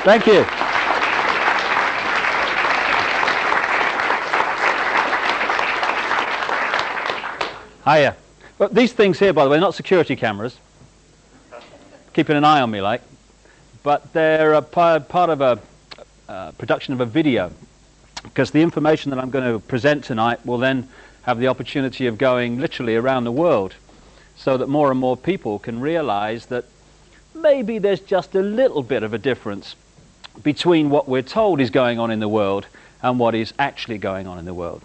Thank you. Hiya. Well, these things here, by the way, are not security cameras. Keeping an eye on me, like. But they're a part of a production of a video, because the information that I'm going to present tonight will then have the opportunity of going literally around the world, so that more and more people can realize that maybe there's just a little bit of a difference between what we're told is going on in the world and what is actually going on in the world.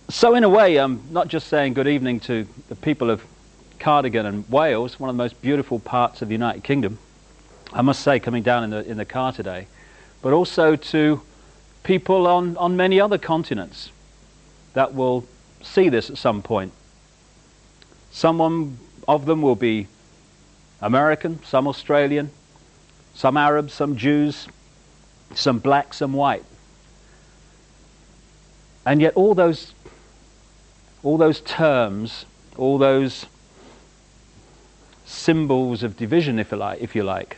So in a way, I'm not just saying good evening to the people of Cardigan and Wales, one of the most beautiful parts of the United Kingdom, I must say, coming down in the car today, but also to people on many other continents that will see this at some point. Some of them will be American, some Australian, some Arabs, some Jews, some black, some white. And yet all those terms, all those symbols of division, if you like,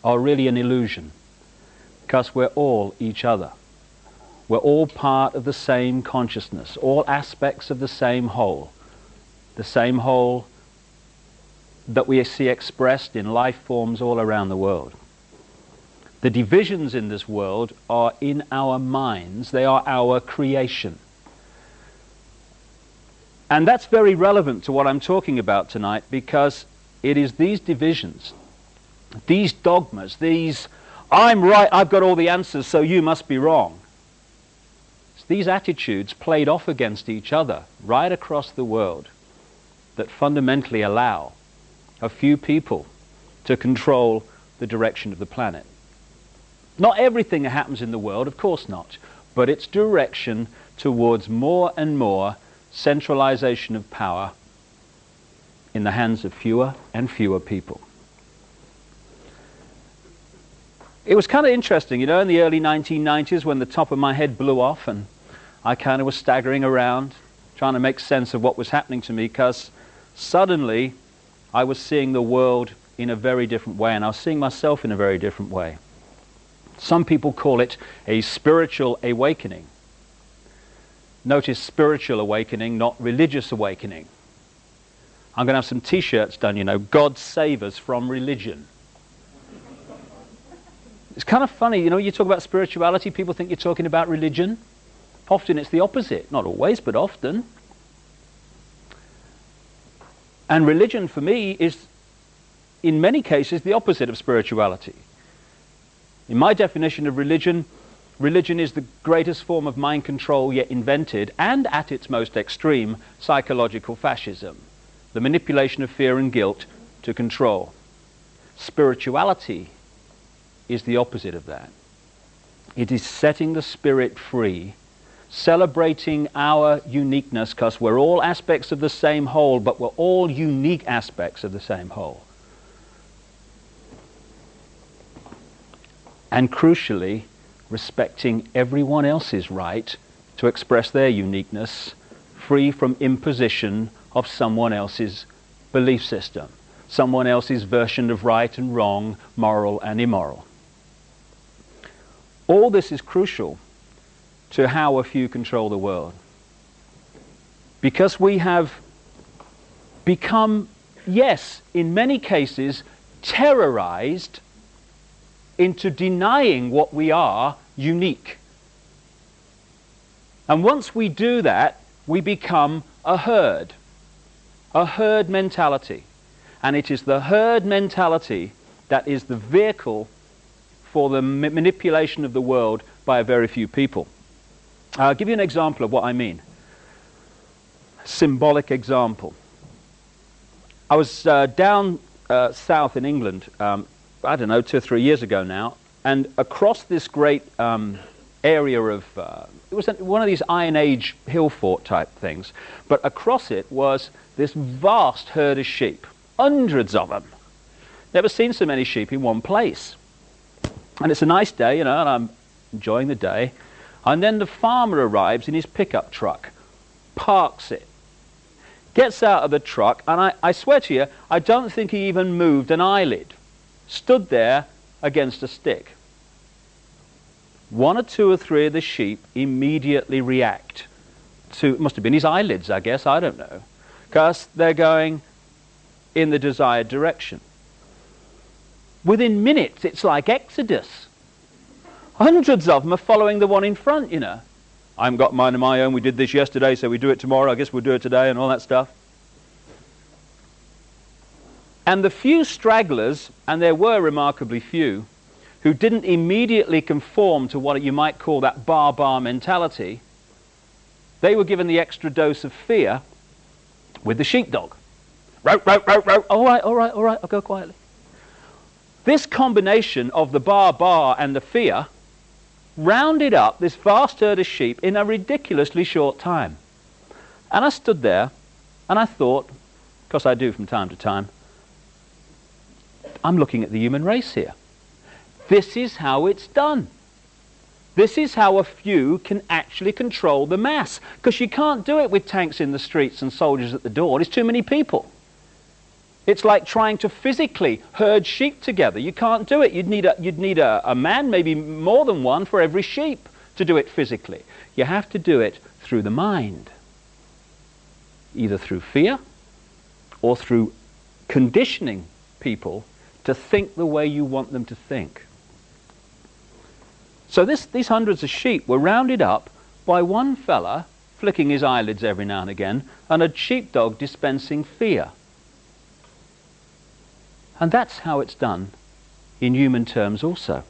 are really an illusion, because we're all each other. We're all part of the same consciousness, all aspects of the same whole that we see expressed in life forms all around the world. The divisions in this world are in our minds. They are our creation. And that's very relevant to what I'm talking about tonight, because it is these divisions, these dogmas, these "I'm right, I've got all the answers, so you must be wrong." It's these attitudes played off against each other right across the world that fundamentally allow a few people to control the direction of the planet. Not everything that happens in the world, of course not, but its direction towards more and more centralization of power in the hands of fewer and fewer people. It was kind of interesting, you know, in the early 1990s when the top of my head blew off and I kind of was staggering around trying to make sense of what was happening to me, because suddenly I was seeing the world in a very different way, and I was seeing myself in a very different way. Some people call it a spiritual awakening. Notice spiritual awakening, not religious awakening. I'm going to have some t-shirts done, you know, God save us from religion. It's kind of funny, you know, you talk about spirituality, people think you're talking about religion. Often it's the opposite. Not always, but often. And religion for me is, in many cases, the opposite of spirituality. In my definition of religion, religion is the greatest form of mind control yet invented, and at its most extreme, psychological fascism. The manipulation of fear and guilt to control. Spirituality is the opposite of that. It is setting the spirit free, celebrating our uniqueness, because we're all aspects of the same whole, but we're all unique aspects of the same whole. And crucially, respecting everyone else's right to express their uniqueness, free from imposition of someone else's belief system, someone else's version of right and wrong, moral and immoral. All this is crucial to how a few control the world, because we have become, yes, in many cases, terrorized into denying what we are unique. And once we do that, we become a herd mentality. And it is the herd mentality that is the vehicle for the manipulation of the world by a very few people. I'll give you an example of what I mean. Symbolic example. I was down south in England, I don't know, 2 or 3 years ago now, and across this great area of, it was one of these Iron Age hill fort type things, but across it was this vast herd of sheep, hundreds of them. Never seen so many sheep in one place. And it's a nice day, you know, and I'm enjoying the day. And then the farmer arrives in his pickup truck, parks it, gets out of the truck, and I swear to you, I don't think he even moved an eyelid. stood there against a stick. One or two or three of the sheep immediately react to, it must have been his eyelids, I guess, I don't know, because they're going in the desired direction. Within minutes, it's like Exodus. Hundreds of them are following the one in front, you know. I haven't got mine of my own, we did this yesterday, so we do it tomorrow, I guess we'll do it today, and all that stuff. And the few stragglers, and there were remarkably few, who didn't immediately conform to what you might call that bar mentality, they were given the extra dose of fear with the sheepdog. Row, row, row, row. All right, all right, all right, I'll go quietly. This combination of the bar and the fear rounded up this vast herd of sheep in a ridiculously short time. And I stood there and I thought, because I do from time to time, I'm looking at the human race here. This is how it's done. This is how a few can actually control the mass. Because you can't do it with tanks in the streets and soldiers at the door. There's too many people. It's like trying to physically herd sheep together. You can't do it. You'd need a man, maybe more than one, for every sheep to do it physically. You have to do it through the mind. Either through fear or through conditioning people to think the way you want them to think. So these hundreds of sheep were rounded up by one fella flicking his eyelids every now and again and a sheepdog dispensing fear. And that's how it's done in human terms also.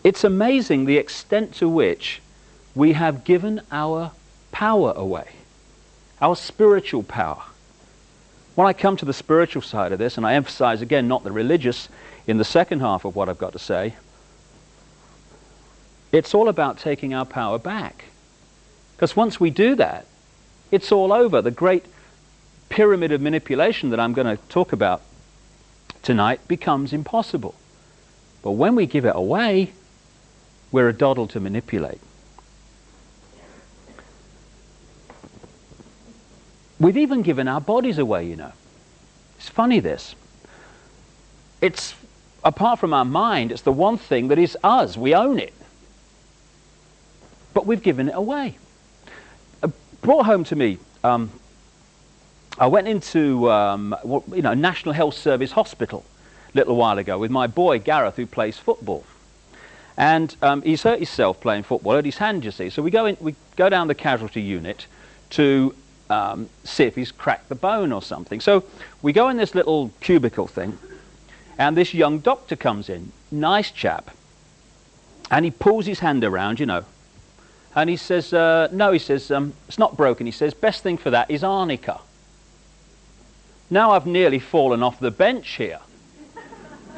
It's amazing the extent to which we have given our power away, our spiritual power. When I come to the spiritual side of this, and I emphasize again not the religious in the second half of what I've got to say, it's all about taking our power back. Because once we do that, it's all over. The great pyramid of manipulation that I'm going to talk about tonight becomes impossible. But when we give it away, we're a doddle to manipulate. We've even given our bodies away, you know. It's funny, this. It's, apart from our mind, it's the one thing that is us. We own it. But we've given it away. Brought home to me, I went into National Health Service hospital a little while ago with my boy Gareth, who plays football. And he's hurt himself playing football, hurt his hand, you see. So we go down the casualty unit to see if he's cracked the bone or something. So we go in this little cubicle thing, and this young doctor comes in, nice chap, and he pulls his hand around, you know, and he says, no, he says, it's not broken. He says, best thing for that is arnica. Now I've nearly fallen off the bench here.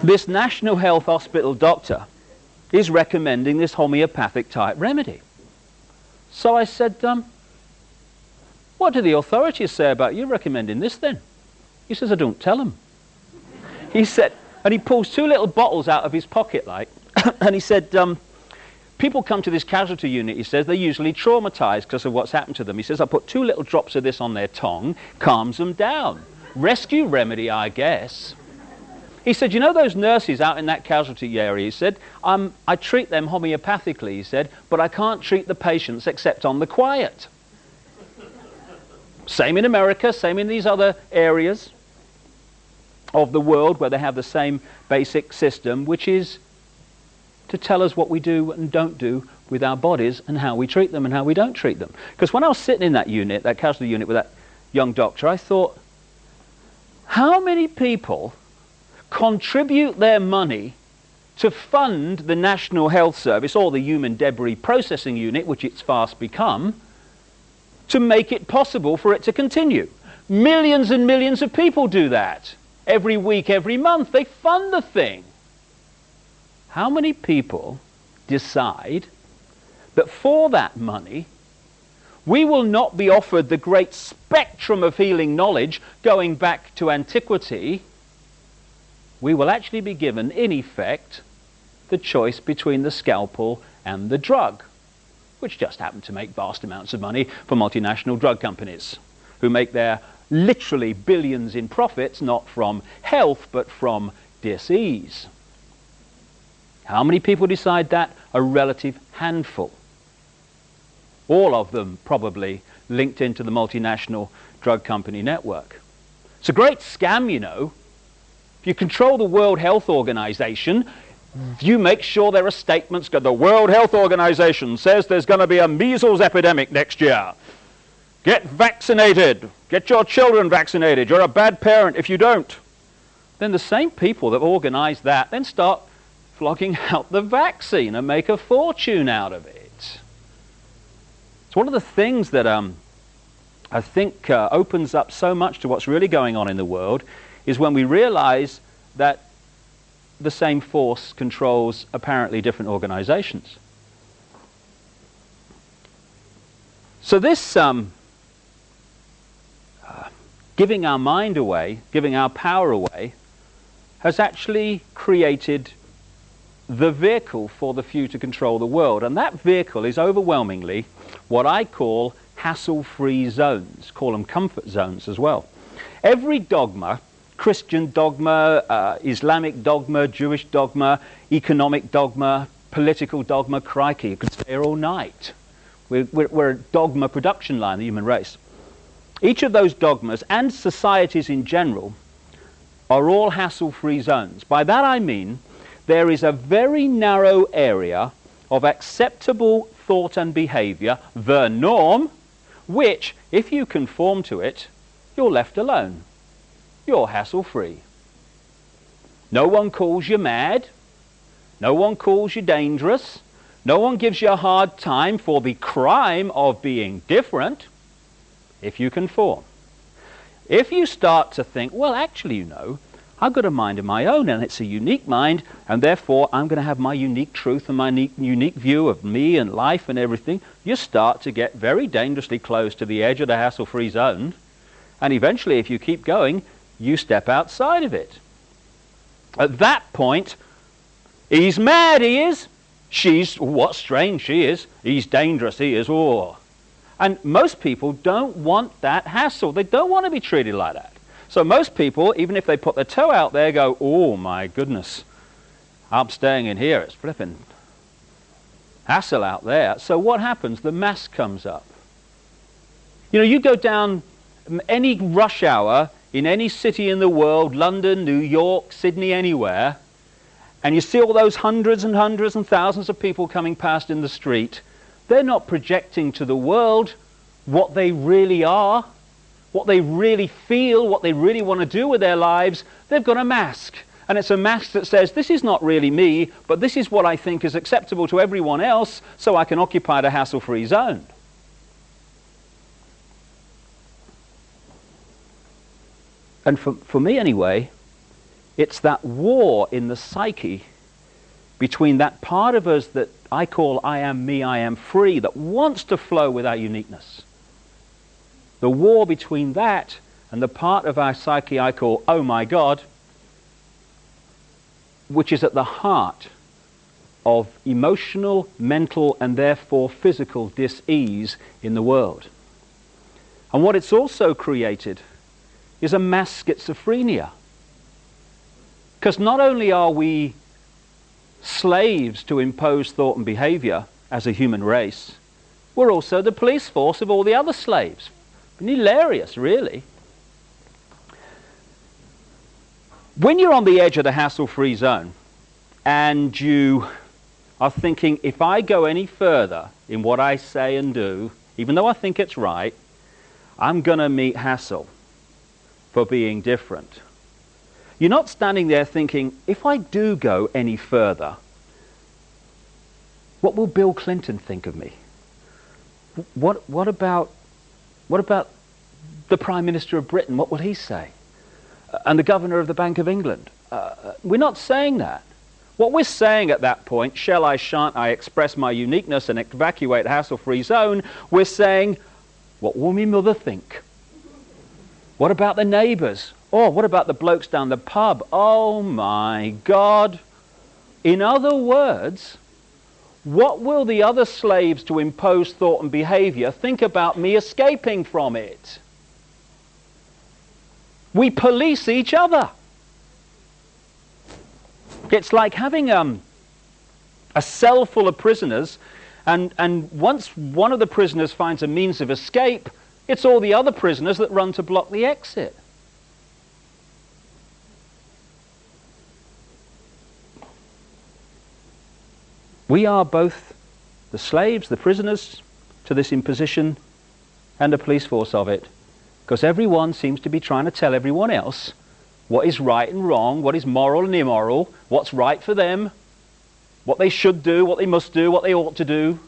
This National Health Hospital doctor is recommending this homeopathic type remedy. So I said, what do the authorities say about you recommending this then? He says, I don't tell them. He said, and he pulls two little bottles out of his pocket, like, and he said, people come to this casualty unit, he says, they're usually traumatized because of what's happened to them. He says, I put 2 little drops of this on their tongue, calms them down. Rescue remedy, I guess. He said, you know those nurses out in that casualty area, he said, I treat them homeopathically, he said, but I can't treat the patients except on the quiet. Same in America, same in these other areas of the world where they have the same basic system, which is to tell us what we do and don't do with our bodies and how we treat them and how we don't treat them. Because when I was sitting in that unit, that casualty unit with that young doctor, I thought, how many people contribute their money to fund the National Health Service or the Human Debris Processing Unit, which it's fast become, to make it possible for it to continue? Millions and millions of people do that. Every week, every month, they fund the thing. How many people decide that for that money, we will not be offered the great spectrum of healing knowledge going back to antiquity? We will actually be given, in effect, the choice between the scalpel and the drug, which just happen to make vast amounts of money for multinational drug companies who make their literally billions in profits, not from health, but from dis-ease. How many people decide that? A relative handful. All of them probably linked into the multinational drug company network. It's a great scam, you know. If you control the World Health Organization, you make sure there are statements. The World Health Organization says there's going to be a measles epidemic next year. Get vaccinated. Get your children vaccinated. You're a bad parent if you don't. Then the same people that organize that then start flogging out the vaccine and make a fortune out of it. It's one of the things that I think opens up so much to what's really going on in the world is when we realize that the same force controls apparently different organizations. So this giving our mind away, giving our power away, has actually created the vehicle for the few to control the world. And that vehicle is overwhelmingly what I call hassle-free zones. Call them comfort zones as well. Every dogma, Christian dogma, Islamic dogma, Jewish dogma, economic dogma, political dogma, crikey, you could stay here all night. We're a dogma production line, the human race. Each of those dogmas and societies in general are all hassle-free zones. By that I mean there is a very narrow area of acceptable thought and behavior, the norm, which, if you conform to it, you're left alone. You're hassle-free. No one calls you mad. No one calls you dangerous. No one gives you a hard time for the crime of being different, if you conform. If you start to think, well, actually, you know, I've got a mind of my own, and it's a unique mind, and therefore I'm going to have my unique truth and my unique view of me and life and everything, you start to get very dangerously close to the edge of the hassle-free zone, and eventually, if you keep going, you step outside of it. At that point, he's mad, he is. She's, what strange she is. He's dangerous, he is. Oh. And most people don't want that hassle. They don't want to be treated like that. So most people, even if they put their toe out there, go, oh my goodness, I'm staying in here. It's flipping hassle out there. So what happens? The mask comes up. You know, you go down any rush hour in any city in the world, London, New York, Sydney, anywhere, and you see all those hundreds and hundreds and thousands of people coming past in the street. They're not projecting to the world what they really are, what they really feel, what they really want to do with their lives. They've got a mask. And it's a mask that says, this is not really me, but this is what I think is acceptable to everyone else, so I can occupy the hassle-free zone. And for me anyway, it's that war in the psyche between that part of us that I call I am me, I am free, that wants to flow with our uniqueness. The war between that and the part of our psyche I call, oh my God, which is at the heart of emotional, mental, and therefore physical dis-ease in the world. And what it's also created is a mass schizophrenia. Because not only are we slaves to impose thought and behavior as a human race, we're also the police force of all the other slaves. Hilarious, really. When you're on the edge of the hassle-free zone and you are thinking, if I go any further in what I say and do, even though I think it's right, I'm going to meet hassle for being different. You're not standing there thinking, if I do go any further, what will Bill Clinton think of me? What about the Prime Minister of Britain? What will he say? And the Governor of the Bank of England? We're not saying that. What we're saying at that point, shall I, shan't I express my uniqueness and evacuate the hassle-free zone, we're saying, what will me mother think? What about the neighbours? Or what about the blokes down the pub? Oh my God. In other words, what will the other slaves to impose thought and behavior think about me escaping from it? We police each other. It's like having a cell full of prisoners, and once one of the prisoners finds a means of escape, it's all the other prisoners that run to block the exit. We are both the slaves, the prisoners to this imposition, and the police force of it, because everyone seems to be trying to tell everyone else what is right and wrong, what is moral and immoral, what's right for them, what they should do, what they must do, what they ought to do.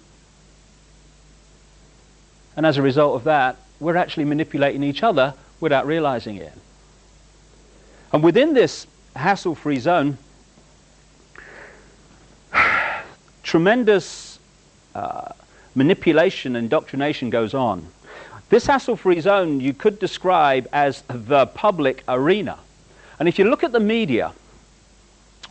And as a result of that, we're actually manipulating each other without realizing it. And within this hassle-free zone, tremendous manipulation and indoctrination goes on. This hassle-free zone you could describe as the public arena. And if you look at the media,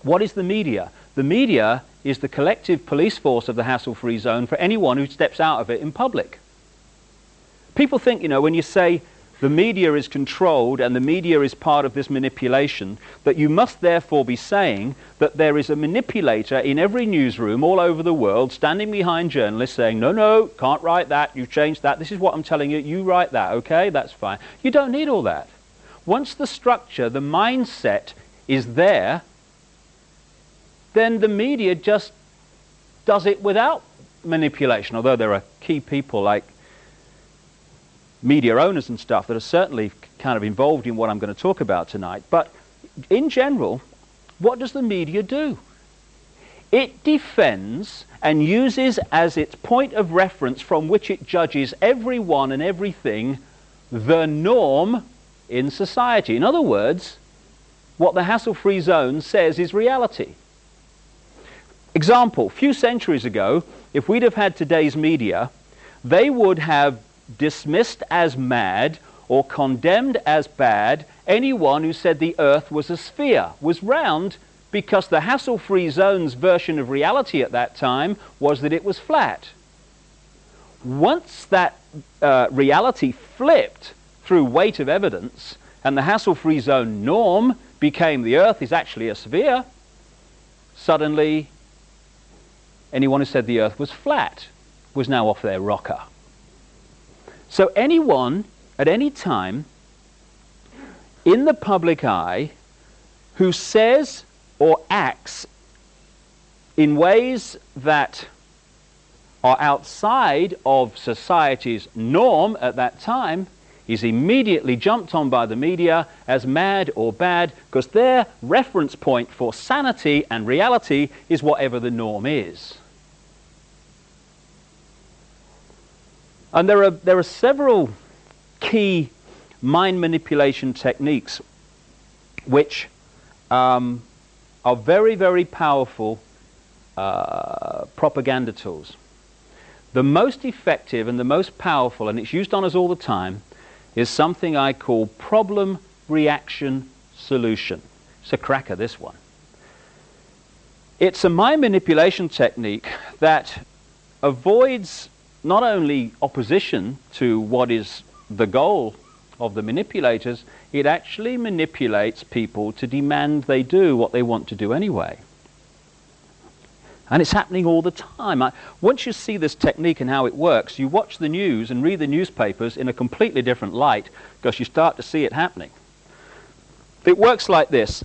what is the media? The media is the collective police force of the hassle-free zone for anyone who steps out of it in public. People think, when you say the media is controlled and the media is part of this manipulation, that you must therefore be saying that there is a manipulator in every newsroom all over the world standing behind journalists saying, no, can't write that, you've changed that, this is what I'm telling you, you write that, okay, that's fine. You don't need all that. Once the structure, the mindset is there, then the media just does it without manipulation, although there are key people like media owners and stuff that are certainly kind of involved in what I'm going to talk about tonight. But in general, what does the media do? It defends and uses as its point of reference from which it judges everyone and everything the norm in society. In other words, what the hassle-free zone says is reality. Example, a few centuries ago, if we'd have had today's media, they would have dismissed as mad or condemned as bad anyone who said the earth was a sphere, was round, because the hassle-free zone's version of reality at that time was that it was flat. Once that reality flipped through weight of evidence, and the hassle-free zone norm became the earth is actually a sphere, suddenly anyone who said the earth was flat was now off their rocker. So anyone at any time in the public eye who says or acts in ways that are outside of society's norm at that time is immediately jumped on by the media as mad or bad, because their reference point for sanity and reality is whatever the norm is. And there are several key mind manipulation techniques which are very, very powerful propaganda tools. The most effective and the most powerful, and it's used on us all the time, is something I call problem, reaction, solution. It's a cracker, this one. It's a mind manipulation technique that avoids not only opposition to what is the goal of the manipulators, it actually manipulates people to demand they do what they want to do anyway. And it's happening all the time. Once you see this technique and how it works, you watch the news and read the newspapers in a completely different light, because you start to see it happening. It works like this.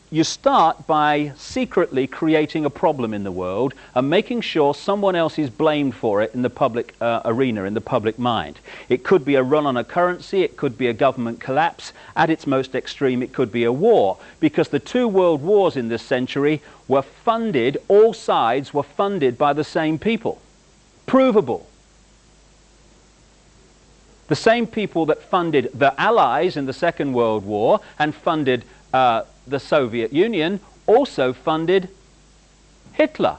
You start by secretly creating a problem in the world and making sure someone else is blamed for it in the public arena, in the public mind. It could be a run on a currency, it could be a government collapse. At its most extreme, it could be a war, because the two world wars in this century were funded, all sides were funded by the same people. Provable. The same people that funded the Allies in the Second World War and funded the Soviet Union also funded Hitler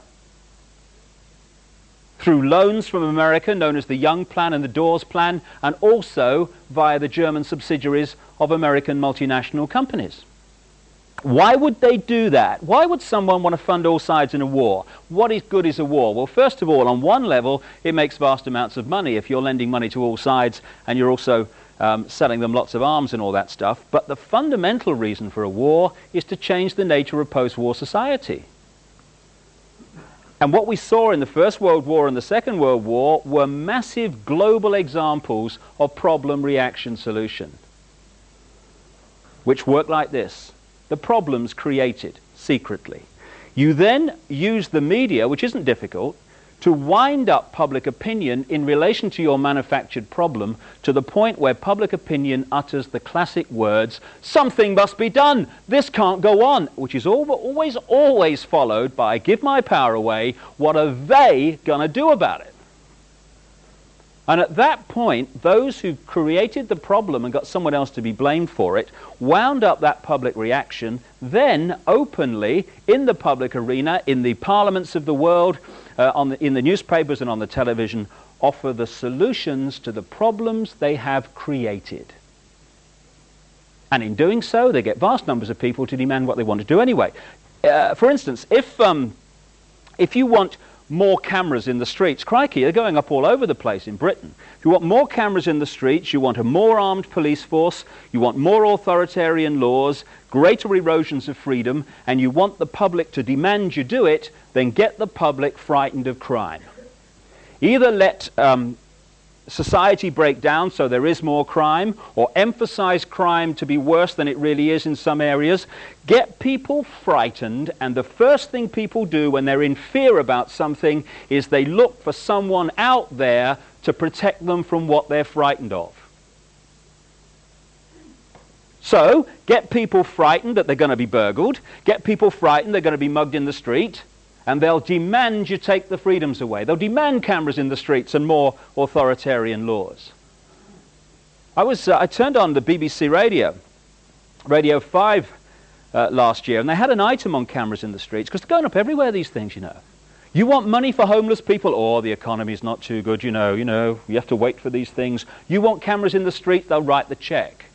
through loans from America known as the Young Plan and the Dawes Plan, and also via the German subsidiaries of American multinational companies. Why would they do that? Why would someone want to fund all sides in a war? What is good is a war? Well, first of all, on one level, it makes vast amounts of money if you're lending money to all sides and you're also selling them lots of arms and all that stuff. But the fundamental reason for a war is to change the nature of post-war society. And what we saw in the First World War and the Second World War were massive global examples of problem, reaction, solution, which work like this. The problem's created secretly. You then use the media, which isn't difficult, to wind up public opinion in relation to your manufactured problem to the point where public opinion utters the classic words, something must be done, this can't go on, which is always followed by, give my power away, what are they going to do about it? And at that point, those who created the problem and got someone else to be blamed for it wound up that public reaction, then openly in the public arena, in the parliaments of the world, in the newspapers and on the television, offer the solutions to the problems they have created. And in doing so, they get vast numbers of people to demand what they want to do anyway. For instance, if you want more cameras in the streets, crikey, they're going up all over the place in Britain. If you want more cameras in the streets, you want a more armed police force, you want more authoritarian laws, greater erosions of freedom, and you want the public to demand you do it, then get the public frightened of crime. Either let society break down so there is more crime, or emphasize crime to be worse than it really is in some areas. Get people frightened, and the first thing people do when they're in fear about something is they look for someone out there to protect them from what they're frightened of. So, get people frightened that they're going to be burgled, get people frightened they're going to be mugged in the street, and they'll demand you take the freedoms away. They'll demand cameras in the streets and more authoritarian laws. I turned on the BBC Radio 5 last year, and they had an item on cameras in the streets, because they're going up everywhere, these things, you know. You want money for homeless people? Oh, the economy's not too good, you know, you have to wait for these things. You want cameras in the street? They'll write the check.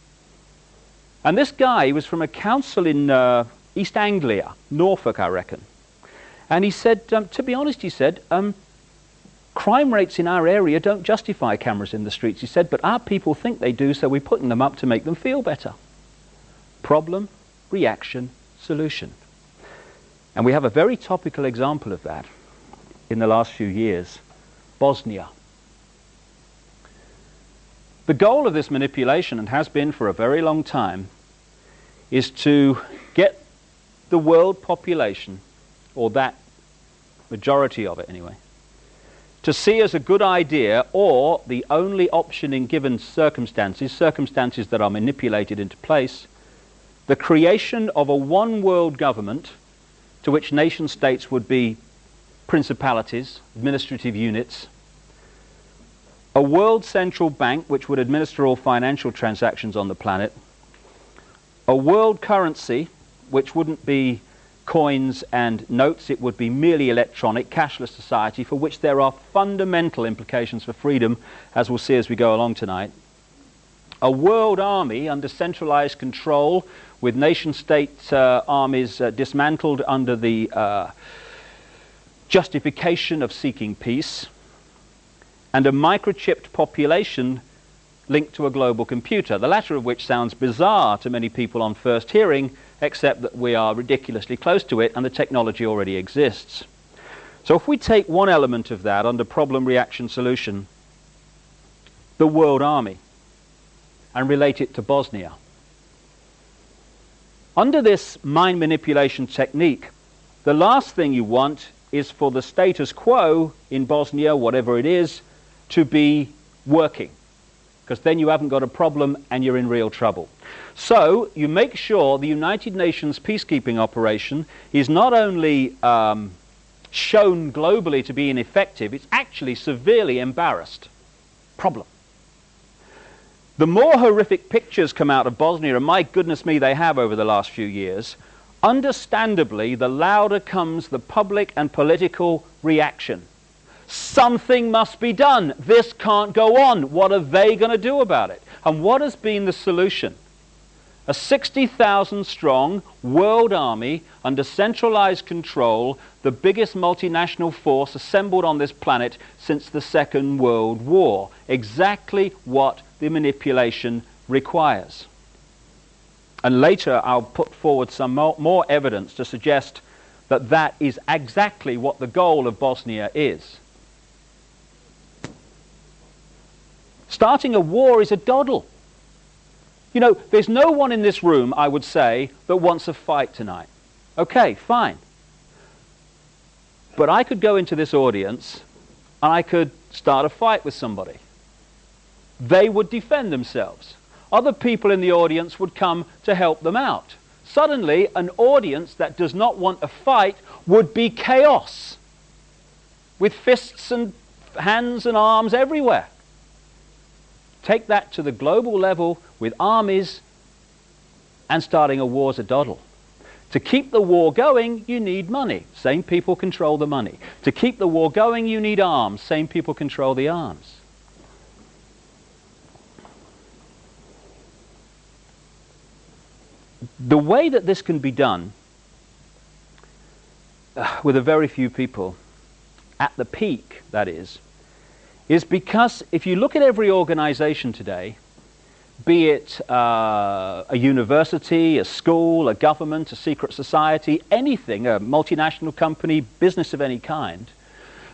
And this guy was from a council in East Anglia, Norfolk, I reckon. And he said, to be honest, he said, crime rates in our area don't justify cameras in the streets. He said, but our people think they do, so we're putting them up to make them feel better. Problem, reaction, solution. And we have a very topical example of that in the last few years, Bosnia. The goal of this manipulation, and has been for a very long time, is to get the world population, or that majority of it anyway, to see as a good idea, or the only option in given circumstances that are manipulated into place, the creation of a one-world government to which nation-states would be principalities, administrative units, a world central bank which would administer all financial transactions on the planet, a world currency which wouldn't be coins and notes, it would be merely electronic, cashless society, for which there are fundamental implications for freedom, as we'll see as we go along tonight. A world army under centralized control, with nation-state armies dismantled under the justification of seeking peace, and a microchipped population linked to a global computer, the latter of which sounds bizarre to many people on first hearing, except that we are ridiculously close to it and the technology already exists. So if we take one element of that under problem, reaction, solution, the world army, and relate it to Bosnia. Under this mind manipulation technique, the last thing you want is for the status quo in Bosnia, whatever it is, to be working, because then you haven't got a problem and you're in real trouble. So you make sure the United Nations peacekeeping operation is not only shown globally to be ineffective, it's actually severely embarrassed. Problem. The more horrific pictures come out of Bosnia, and my goodness me, they have over the last few years, understandably, the louder comes the public and political reaction. Something must be done. This can't go on. What are they going to do about it? And what has been the solution? A 60,000 strong world army under centralized control, the biggest multinational force assembled on this planet since the Second World War. Exactly what the manipulation requires. And later I'll put forward some more evidence to suggest that that is exactly what the goal of Bosnia is. Starting a war is a doddle. You know, there's no one in this room, I would say, that wants a fight tonight. Okay, fine. But I could go into this audience and I could start a fight with somebody. They would defend themselves. Other people in the audience would come to help them out. Suddenly, an audience that does not want a fight would be chaos, with fists and hands and arms everywhere. Take that to the global level with armies, and starting a war's a doddle. To keep the war going, you need money. Same people control the money. To keep the war going, you need arms. Same people control the arms. The way that this can be done with a very few people, at the peak, that is because if you look at every organization today, be it a university, a school, a government, a secret society, anything, a multinational company, business of any kind,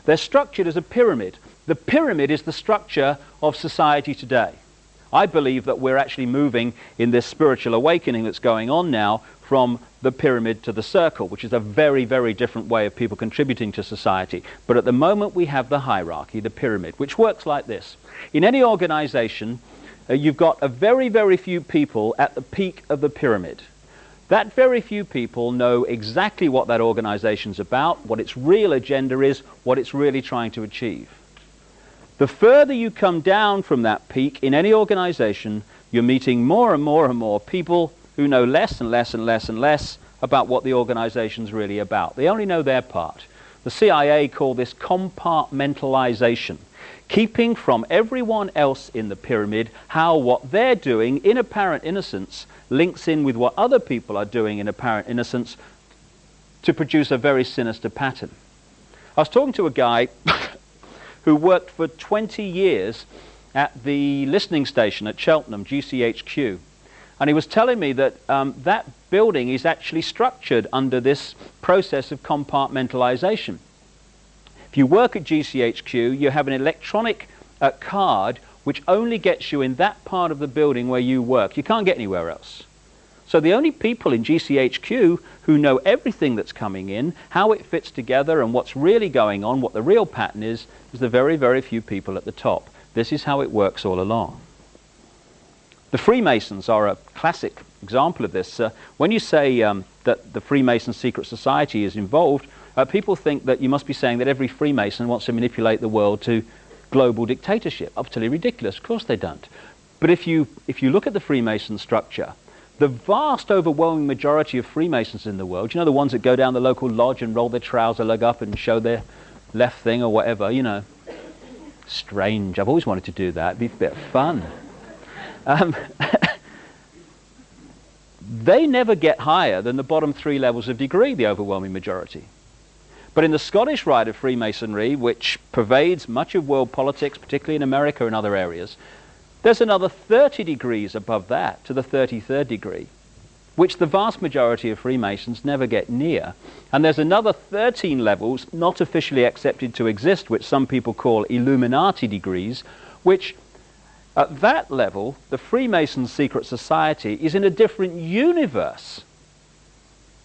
they're structured as a pyramid. The pyramid is the structure of society today. I believe that we're actually moving in this spiritual awakening that's going on now from the pyramid to the circle, which is a very, very different way of people contributing to society. But at the moment we have the hierarchy, the pyramid, which works like this. In any organization, you've got a very, very few people at the peak of the pyramid. That very few people know exactly what that organization's about, what its real agenda is, what it's really trying to achieve. The further you come down from that peak in any organization, you're meeting more and more and more people who know less and less and less and less about what the organization's really about. They only know their part. The CIA call this compartmentalization, keeping from everyone else in the pyramid how what they're doing in apparent innocence links in with what other people are doing in apparent innocence to produce a very sinister pattern. I was talking to a guy who worked for 20 years at the listening station at Cheltenham, GCHQ. And he was telling me that that building is actually structured under this process of compartmentalization. If you work at GCHQ, you have an electronic card which only gets you in that part of the building where you work. You can't get anywhere else. So the only people in GCHQ who know everything that's coming in, how it fits together and what's really going on, what the real pattern is the very, very few people at the top. This is how it works all along. The Freemasons are a classic example of this. When you say that the Freemason secret society is involved, people think that you must be saying that every Freemason wants to manipulate the world to global dictatorship. Utterly ridiculous. Of course they don't. But if you look at the Freemason structure, the vast overwhelming majority of Freemasons in the world, you know, the ones that go down the local lodge and roll their trouser leg up and show their left thing or whatever, you know. Strange. I've always wanted to do that. It'd be a bit of fun. They never get higher than the bottom 3 levels of degree, the overwhelming majority. But in the Scottish rite of Freemasonry, which pervades much of world politics, particularly in America and other areas, there's another 30 degrees above that, to the 33rd degree, which the vast majority of Freemasons never get near. And there's another 13 levels not officially accepted to exist, which some people call Illuminati degrees, which at that level, the Freemason secret society is in a different universe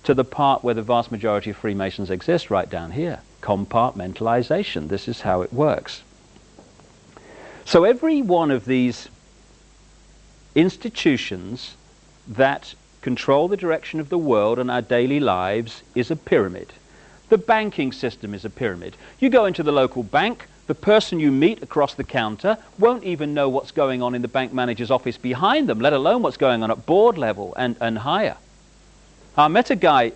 to the part where the vast majority of Freemasons exist, right down here. Compartmentalization. This is how it works. So every one of these institutions that control the direction of the world and our daily lives is a pyramid. The banking system is a pyramid. You go into the local bank, the person you meet across the counter won't even know what's going on in the bank manager's office behind them, let alone what's going on at board level and higher. I met a guy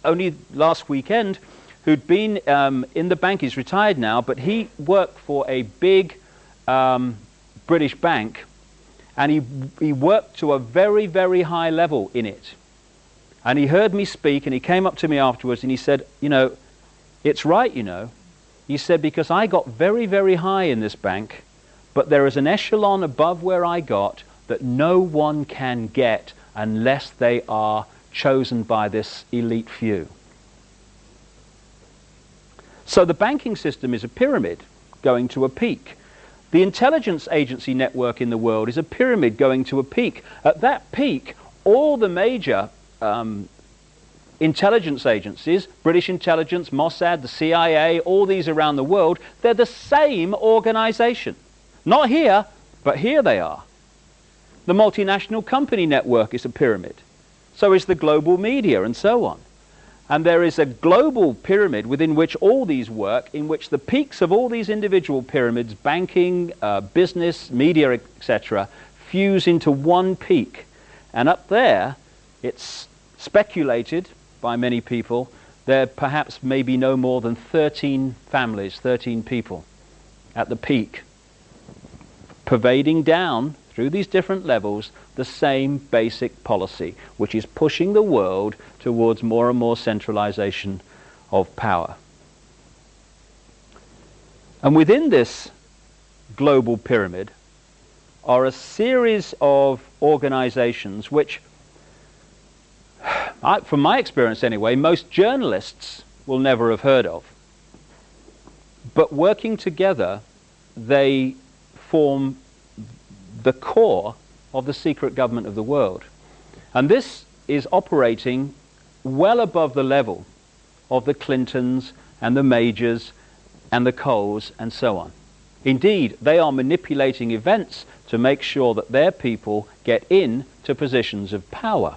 only last weekend who'd been in the bank. He's retired now, but he worked for a big British bank, and he worked to a very, very high level in it. And he heard me speak, and he came up to me afterwards, and he said, you know, it's right, you know. He said, because I got very, very high in this bank, but there is an echelon above where I got that no one can get unless they are chosen by this elite few. So the banking system is a pyramid going to a peak. The intelligence agency network in the world is a pyramid going to a peak. At that peak, all the major intelligence agencies, British intelligence, Mossad, the CIA, all these around the world, they're the same organization. Not here, but here they are. The multinational company network is a pyramid. So is the global media, and so on. And there is a global pyramid within which all these work, in which the peaks of all these individual pyramids, banking, business, media, etc., fuse into one peak. And up there, it's speculated by many people, there perhaps may be no more than 13 families, 13 people at the peak, pervading down through these different levels the same basic policy, which is pushing the world towards more and more centralization of power. And within this global pyramid are a series of organizations which, from my experience anyway, most journalists will never have heard of. But working together, they form the core of the secret government of the world. And this is operating well above the level of the Clintons and the Majors and the Coles and so on. Indeed, they are manipulating events to make sure that their people get into positions of power.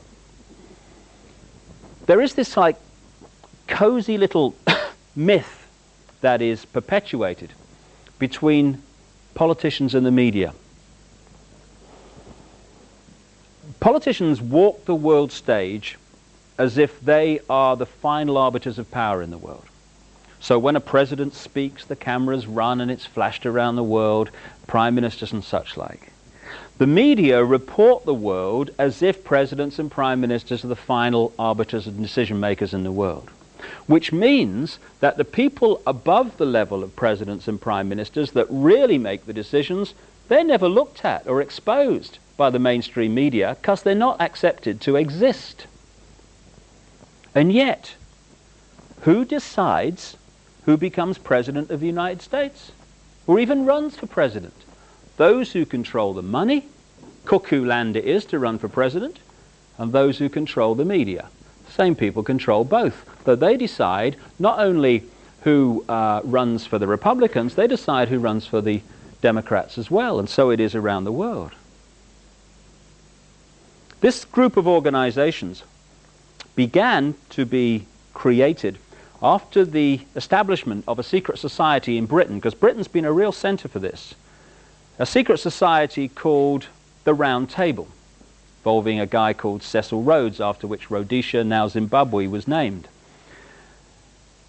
There is this like cozy little myth that is perpetuated between politicians and the media. Politicians walk the world stage as if they are the final arbiters of power in the world. So when a president speaks, the cameras run and it's flashed around the world, prime ministers and such like. The media report the world as if presidents and prime ministers are the final arbiters and decision makers in the world, which means that the people above the level of presidents and prime ministers that really make the decisions, they're never looked at or exposed by the mainstream media because they're not accepted to exist. And yet, who decides who becomes president of the United States or even runs for president? Those who control the money, cuckoo land it is to run for president, and those who control the media. Same people control both. Though they decide not only who runs for the Republicans, they decide who runs for the Democrats as well, and so it is around the world. This group of organizations began to be created after the establishment of a secret society in Britain, because Britain's been a real center for this. A secret society called the Round Table, involving a guy called Cecil Rhodes, after which Rhodesia, now Zimbabwe, was named.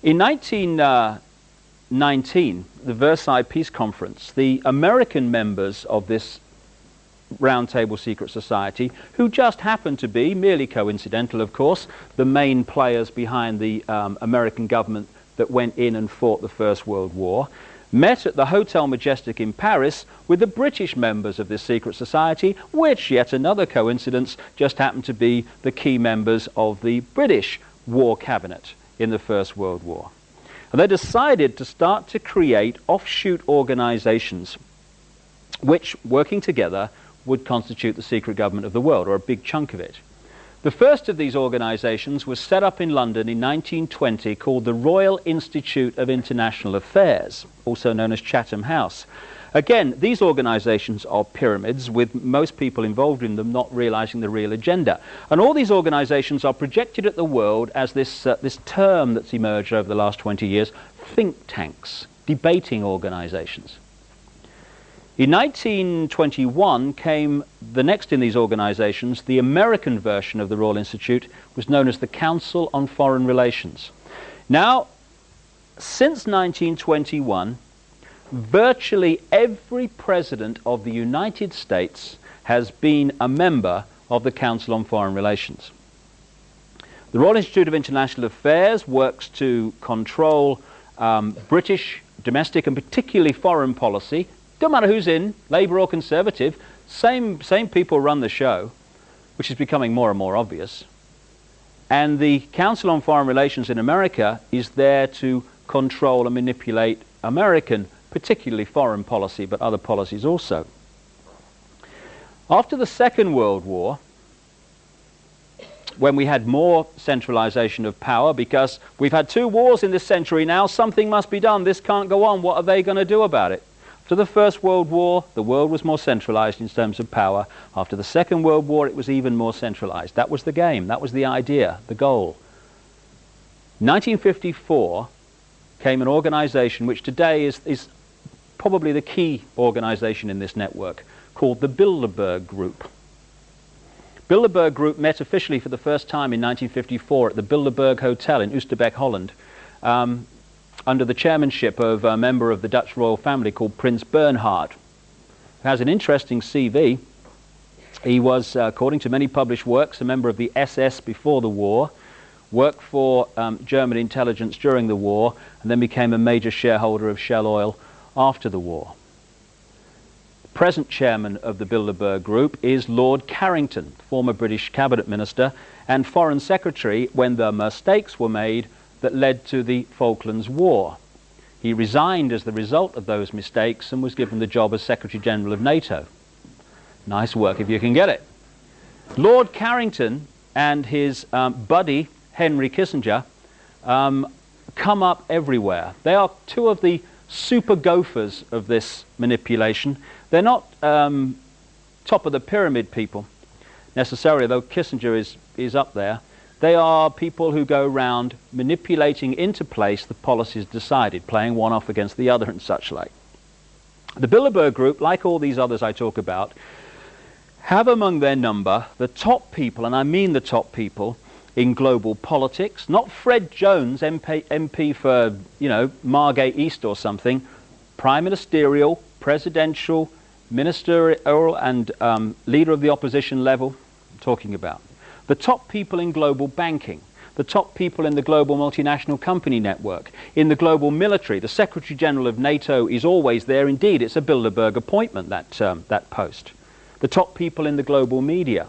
In 1919, the Versailles Peace Conference, the American members of this Round Table Secret Society, who just happened to be, merely coincidental of course, the main players behind the American government that went in and fought the First World War, met at the Hotel Majestic in Paris with the British members of this secret society, which, yet another coincidence, just happened to be the key members of the British war cabinet in the First World War. And they decided to start to create offshoot organizations which, working together, would constitute the secret government of the world, or a big chunk of it. The first of these organizations was set up in London in 1920, called the Royal Institute of International Affairs, also known as Chatham House. Again, these organizations are pyramids, with most people involved in them not realizing the real agenda. And all these organizations are projected at the world as this term that's emerged over the last 20 years, think tanks, debating organizations. In 1921 came the next in these organizations. The American version of the Royal Institute was known as the Council on Foreign Relations. Now, since 1921, virtually every president of the United States has been a member of the Council on Foreign Relations. The Royal Institute of International Affairs works to control British domestic and particularly foreign policy. Don't matter who's in, Labour or Conservative, same people run the show, which is becoming more and more obvious. And the Council on Foreign Relations in America is there to control and manipulate American, particularly foreign policy, but other policies also. After the Second World War, when we had more centralization of power, because we've had 2 wars in this century now, something must be done, this can't go on, what are they going to do about it? After the First World War, the world was more centralized in terms of power. After the Second World War, it was even more centralized. That was the game, that was the idea, the goal. 1954 came an organization which today is probably the key organization in this network, called the Bilderberg Group. Bilderberg Group met officially for the first time in 1954 at the Bilderberg Hotel in Oosterbeek, Holland, under the chairmanship of a member of the Dutch royal family called Prince Bernhard, who has an interesting CV. He was, according to many published works, a member of the SS before the war, worked for German intelligence during the war, and then became a major shareholder of Shell Oil after the war. The present chairman of the Bilderberg Group is Lord Carrington, former British cabinet minister and foreign secretary when the mistakes were made that led to the Falklands War. He resigned as the result of those mistakes and was given the job as Secretary General of NATO. Nice work if you can get it. Lord Carrington and his buddy Henry Kissinger come up everywhere. They are 2 of the super gophers of this manipulation. They're not top of the pyramid people necessarily, though Kissinger is up there. They are people who go around manipulating into place the policies decided, playing one off against the other and such like. The Bilderberg Group, like all these others I talk about, have among their number the top people, and I mean the top people, in global politics. Not Fred Jones, MP for, Margate East or something. Prime ministerial, presidential, ministerial and leader of the opposition level I'm talking about. The top people in global banking, the top people in the global multinational company network, in the global military. The Secretary General of NATO is always there. Indeed, it's a Bilderberg appointment, that post. The top people in the global media.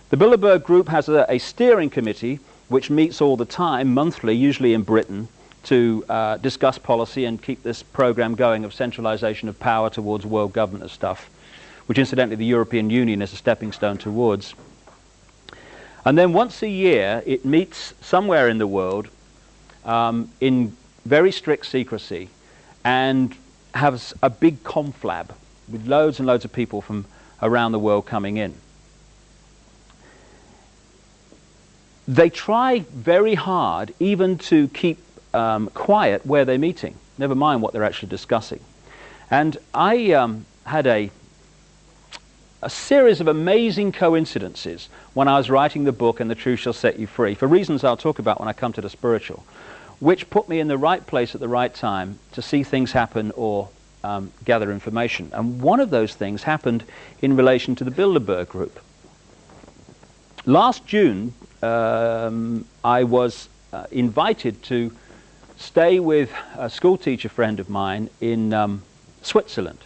The Bilderberg Group has a steering committee which meets all the time, monthly, usually in Britain, to discuss policy and keep this program going of centralization of power towards world government stuff, which incidentally the European Union is a stepping stone towards. And then once a year it meets somewhere in the world in very strict secrecy and has a big conflab with loads and loads of people from around the world coming in. They try very hard even to keep quiet where they're meeting, never mind what they're actually discussing. And I had a series of amazing coincidences when I was writing the book And the Truth Shall Set You Free, for reasons I'll talk about when I come to the spiritual, which put me in the right place at the right time to see things happen or gather information. And one of those things happened in relation to the Bilderberg Group. Last June, I was invited to stay with a schoolteacher friend of mine in Switzerland.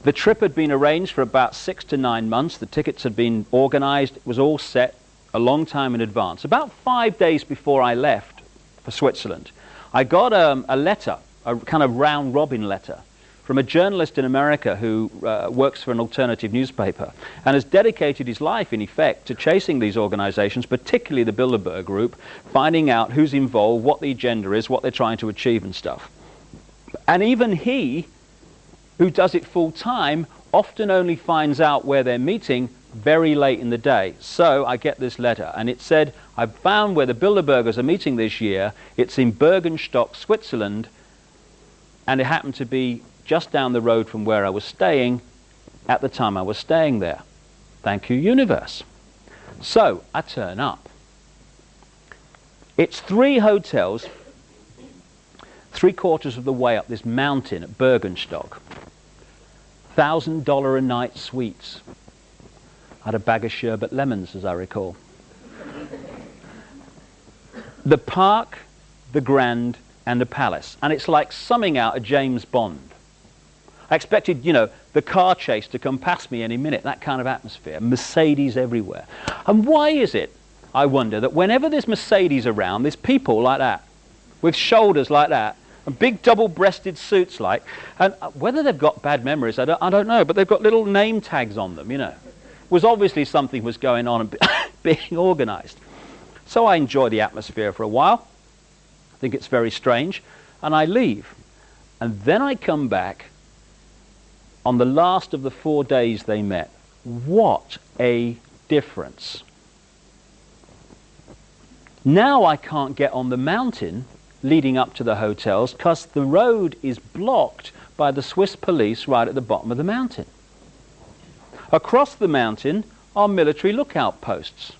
The trip had been arranged for about 6 to 9 months. The tickets had been organized. It was all set a long time in advance. About 5 days before I left for Switzerland, I got a letter, a kind of round-robin letter, from a journalist in America who works for an alternative newspaper and has dedicated his life, in effect, to chasing these organizations, particularly the Bilderberg Group, finding out who's involved, what the agenda is, what they're trying to achieve and stuff. And even he, who does it full time, often only finds out where they're meeting very late in the day. So I get this letter, and it said, I've found where the Bilderbergers are meeting this year. It's in Bergenstock, Switzerland, and it happened to be just down the road from where I was staying at the time I was staying there. Thank you, universe. So I turn up. It's 3 hotels, 3/4 of the way up this mountain at Bergenstock. $1,000 a night suites. I had a bag of sherbet lemons, as I recall. The Park, the Grand, and the Palace. And it's like summing out a James Bond. I expected, you know, the car chase to come past me any minute, that kind of atmosphere. Mercedes everywhere. And why is it, I wonder, that whenever there's Mercedes around, there's people like that, with shoulders like that, and big double-breasted suits like, and whether they've got bad memories, I don't know, but they've got little name tags on them, you know. It was obviously something was going on and being organised. So I enjoy the atmosphere for a while. I think it's very strange, and I leave. And then I come back on the last of the 4 days they met. What a difference. Now I can't get on the mountain leading up to the hotels because the road is blocked by the Swiss police right at the bottom of the mountain. Across the mountain are military lookout posts.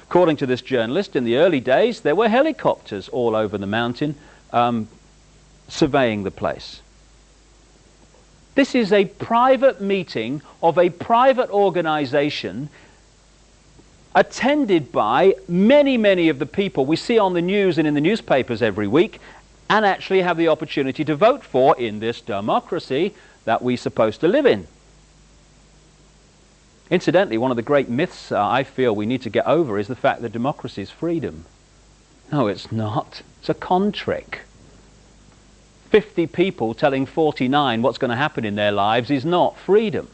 According to this journalist, in the early days there were helicopters all over the mountain surveying the place. This is a private meeting of a private organization attended by many, many of the people we see on the news and in the newspapers every week and actually have the opportunity to vote for in this democracy that we're supposed to live in. Incidentally, one of the great myths I feel we need to get over is the fact that democracy is freedom. No, it's not. It's a con trick. 50 people telling 49 what's going to happen in their lives is not freedom.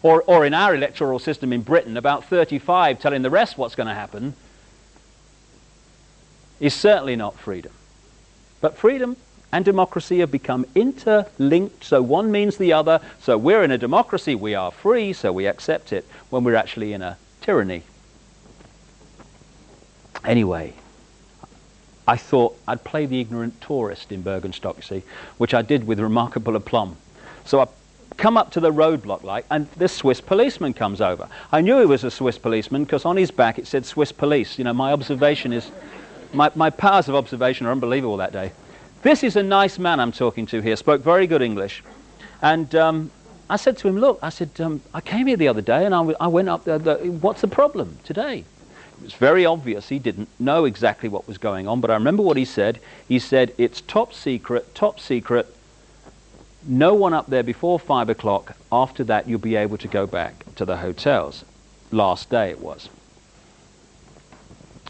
Or in our electoral system in Britain, about 35 telling the rest what's going to happen is certainly not freedom. But freedom and democracy have become interlinked, so one means the other. So we're in a democracy, we are free, so we accept it, when we're actually in a tyranny. Anyway, I thought I'd play the ignorant tourist in Bergenstock, you see, which I did with remarkable aplomb. So I come up to the roadblock and this Swiss policeman comes over. I knew he was a Swiss policeman because on his back it said Swiss police. You know, my observation is, my powers of observation are unbelievable that day. This is a nice man I'm talking to here, spoke very good English. And I said to him, look, I said, I came here the other day and I went up there, what's the problem today? It was very obvious he didn't know exactly what was going on, but I remember what he said. He said, it's top secret, no one up there before 5 o'clock. After that, you'll be able to go back to the hotels. Last day it was.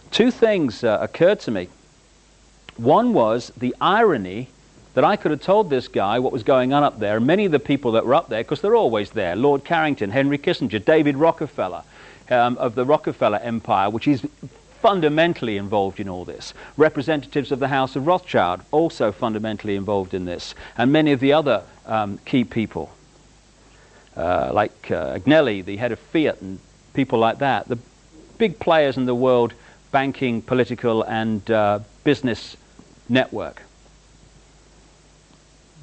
Two things occurred to me. One was the irony that I could have told this guy what was going on up there, and many of the people that were up there, because they're always there, Lord Carrington, Henry Kissinger, David Rockefeller, of the Rockefeller Empire, which is fundamentally involved in all this. Representatives of the House of Rothschild, also fundamentally involved in this, and many of the other key people, like Agnelli, the head of Fiat, and people like that, the big players in the world banking, political, and business network.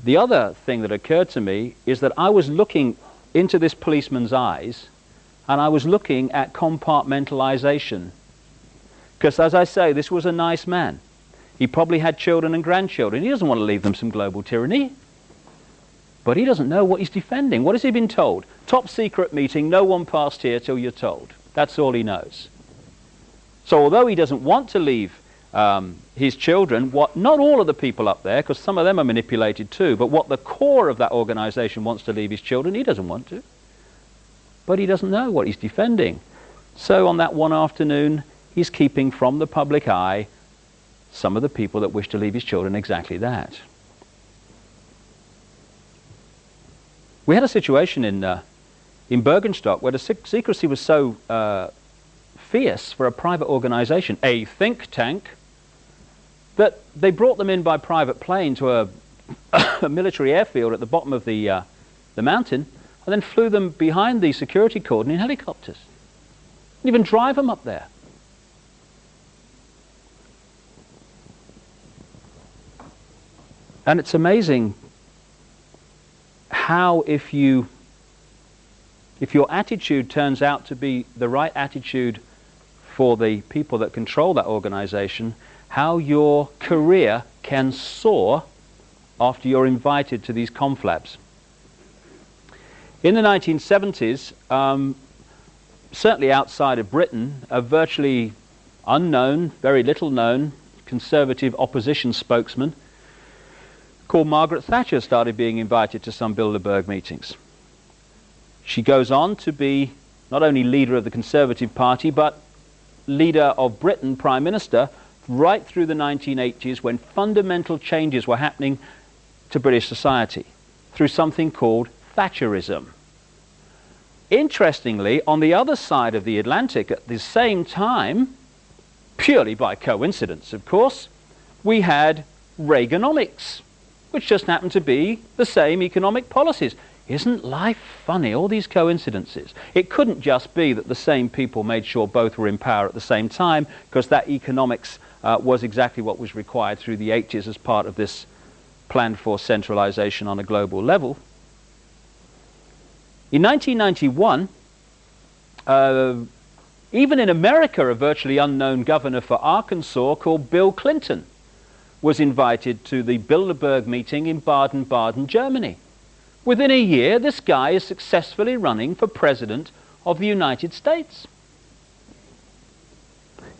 The other thing that occurred to me is that I was looking into this policeman's eyes, and I was looking at compartmentalization. Because, as I say, this was a nice man. He probably had children and grandchildren. He doesn't want to leave them some global tyranny. But he doesn't know what he's defending. What has he been told? Top secret meeting, no one passed here till you're told. That's all he knows. So although he doesn't want to leave his children, not all of the people up there, because some of them are manipulated too, but what the core of that organization wants to leave his children, he doesn't want to. But he doesn't know what he's defending. So on that one afternoon, he's keeping from the public eye some of the people that wish to leave his children exactly that. We had a situation in Bergenstock where the secrecy was so fierce for a private organization, a think tank, that they brought them in by private plane to a military airfield at the bottom of the mountain, and then flew them behind the security cordon in helicopters. Didn't even drive them up there. And it's amazing how if your attitude turns out to be the right attitude for the people that control that organization, how your career can soar after you're invited to these conflabs. In the 1970s, certainly outside of Britain, a virtually unknown, very little known, conservative opposition spokesman called Margaret Thatcher started being invited to some Bilderberg meetings. She goes on to be not only leader of the Conservative Party, but leader of Britain, Prime Minister, right through the 1980s, when fundamental changes were happening to British society through something called Thatcherism. Interestingly, on the other side of the Atlantic at the same time, purely by coincidence, of course, we had Reaganomics, which just happened to be the same economic policies. Isn't life funny, all these coincidences? It couldn't just be that the same people made sure both were in power at the same time, because that economics was exactly what was required through the 80s as part of this plan for centralization on a global level. In 1991, even in America, a virtually unknown governor for Arkansas called Bill Clinton was invited to the Bilderberg meeting in Baden-Baden, Germany. Within a year, this guy is successfully running for President of the United States.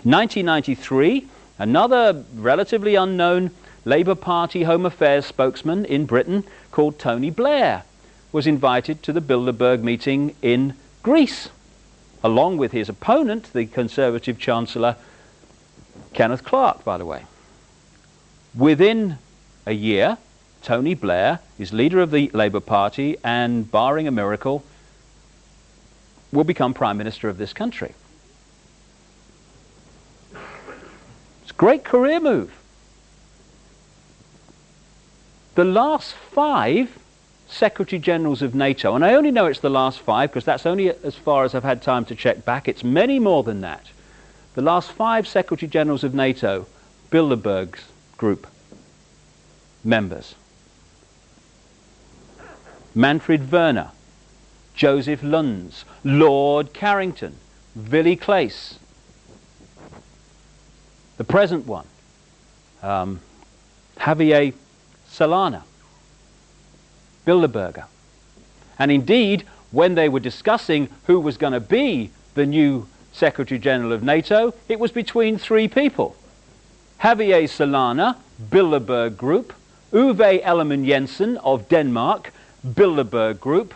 In 1993, another relatively unknown Labour Party Home Affairs spokesman in Britain called Tony Blair was invited to the Bilderberg meeting in Greece, along with his opponent, the Conservative Chancellor, Kenneth Clarke, by the way. Within a year, Tony Blair is leader of the Labour Party and, barring a miracle, will become Prime Minister of this country. It's a great career move. The last 5 Secretary Generals of NATO, and I only know it's the last 5 because that's only as far as I've had time to check back. It's many more than that. The last 5 Secretary Generals of NATO, Bilderberg's group members. Manfred Werner, Joseph Luns, Lord Carrington, Willy Claes. The present one, Javier Solana, Bilderberger. And indeed, when they were discussing who was going to be the new Secretary General of NATO, it was between 3 people. Javier Solana, Bilderberg Group, Uwe Ellemann-Jensen of Denmark, Bilderberg Group,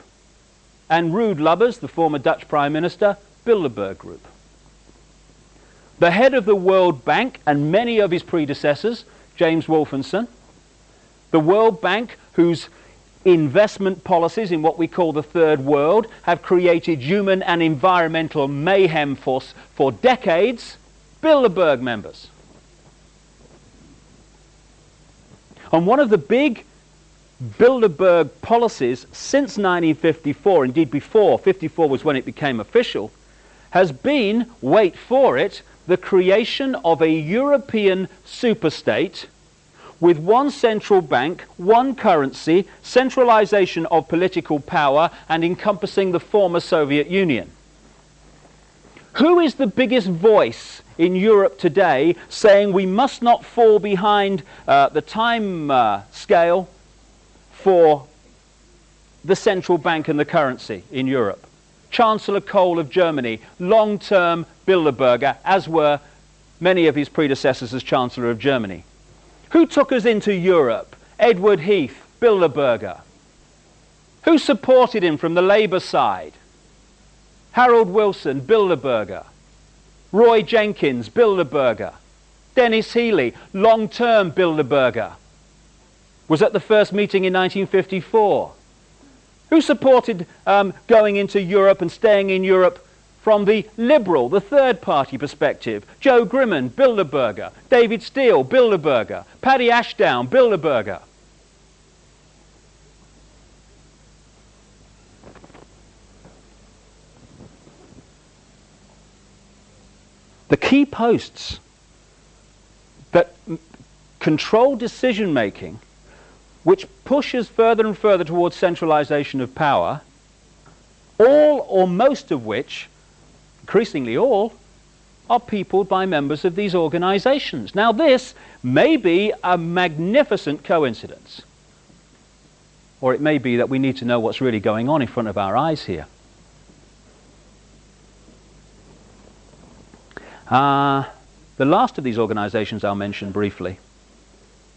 and Ruud Lubbers, the former Dutch Prime Minister, Bilderberg Group. The head of the World Bank and many of his predecessors, James Wolfensohn, the World Bank, whose investment policies in what we call the Third World have created human and environmental mayhem for decades, Bilderberg members. And one of the big Bilderberg policies since 1954, indeed before, 54 was when it became official, has been, wait for it, the creation of a European superstate with one central bank, one currency, centralization of political power, and encompassing the former Soviet Union. Who is the biggest voice in Europe today saying we must not fall behind the time scale for the central bank and the currency in Europe? Chancellor Kohl of Germany, long-term Bilderberger, as were many of his predecessors as Chancellor of Germany. Who took us into Europe? Edward Heath, Bilderberger. Who supported him from the Labour side? Harold Wilson, Bilderberger. Roy Jenkins, Bilderberger. Dennis Healey, long-term Bilderberger, was at the first meeting in 1954. Who supported going into Europe and staying in Europe from the liberal, the third party perspective? Joe Grimman, Bilderberger. David Steele, Bilderberger. Paddy Ashdown, Bilderberger. The key posts that control decision making, which pushes further and further towards centralization of power, all or most of which, increasingly all, are peopled by members of these organizations. Now this may be a magnificent coincidence. Or it may be that we need to know what's really going on in front of our eyes here. The last of these organizations I'll mention briefly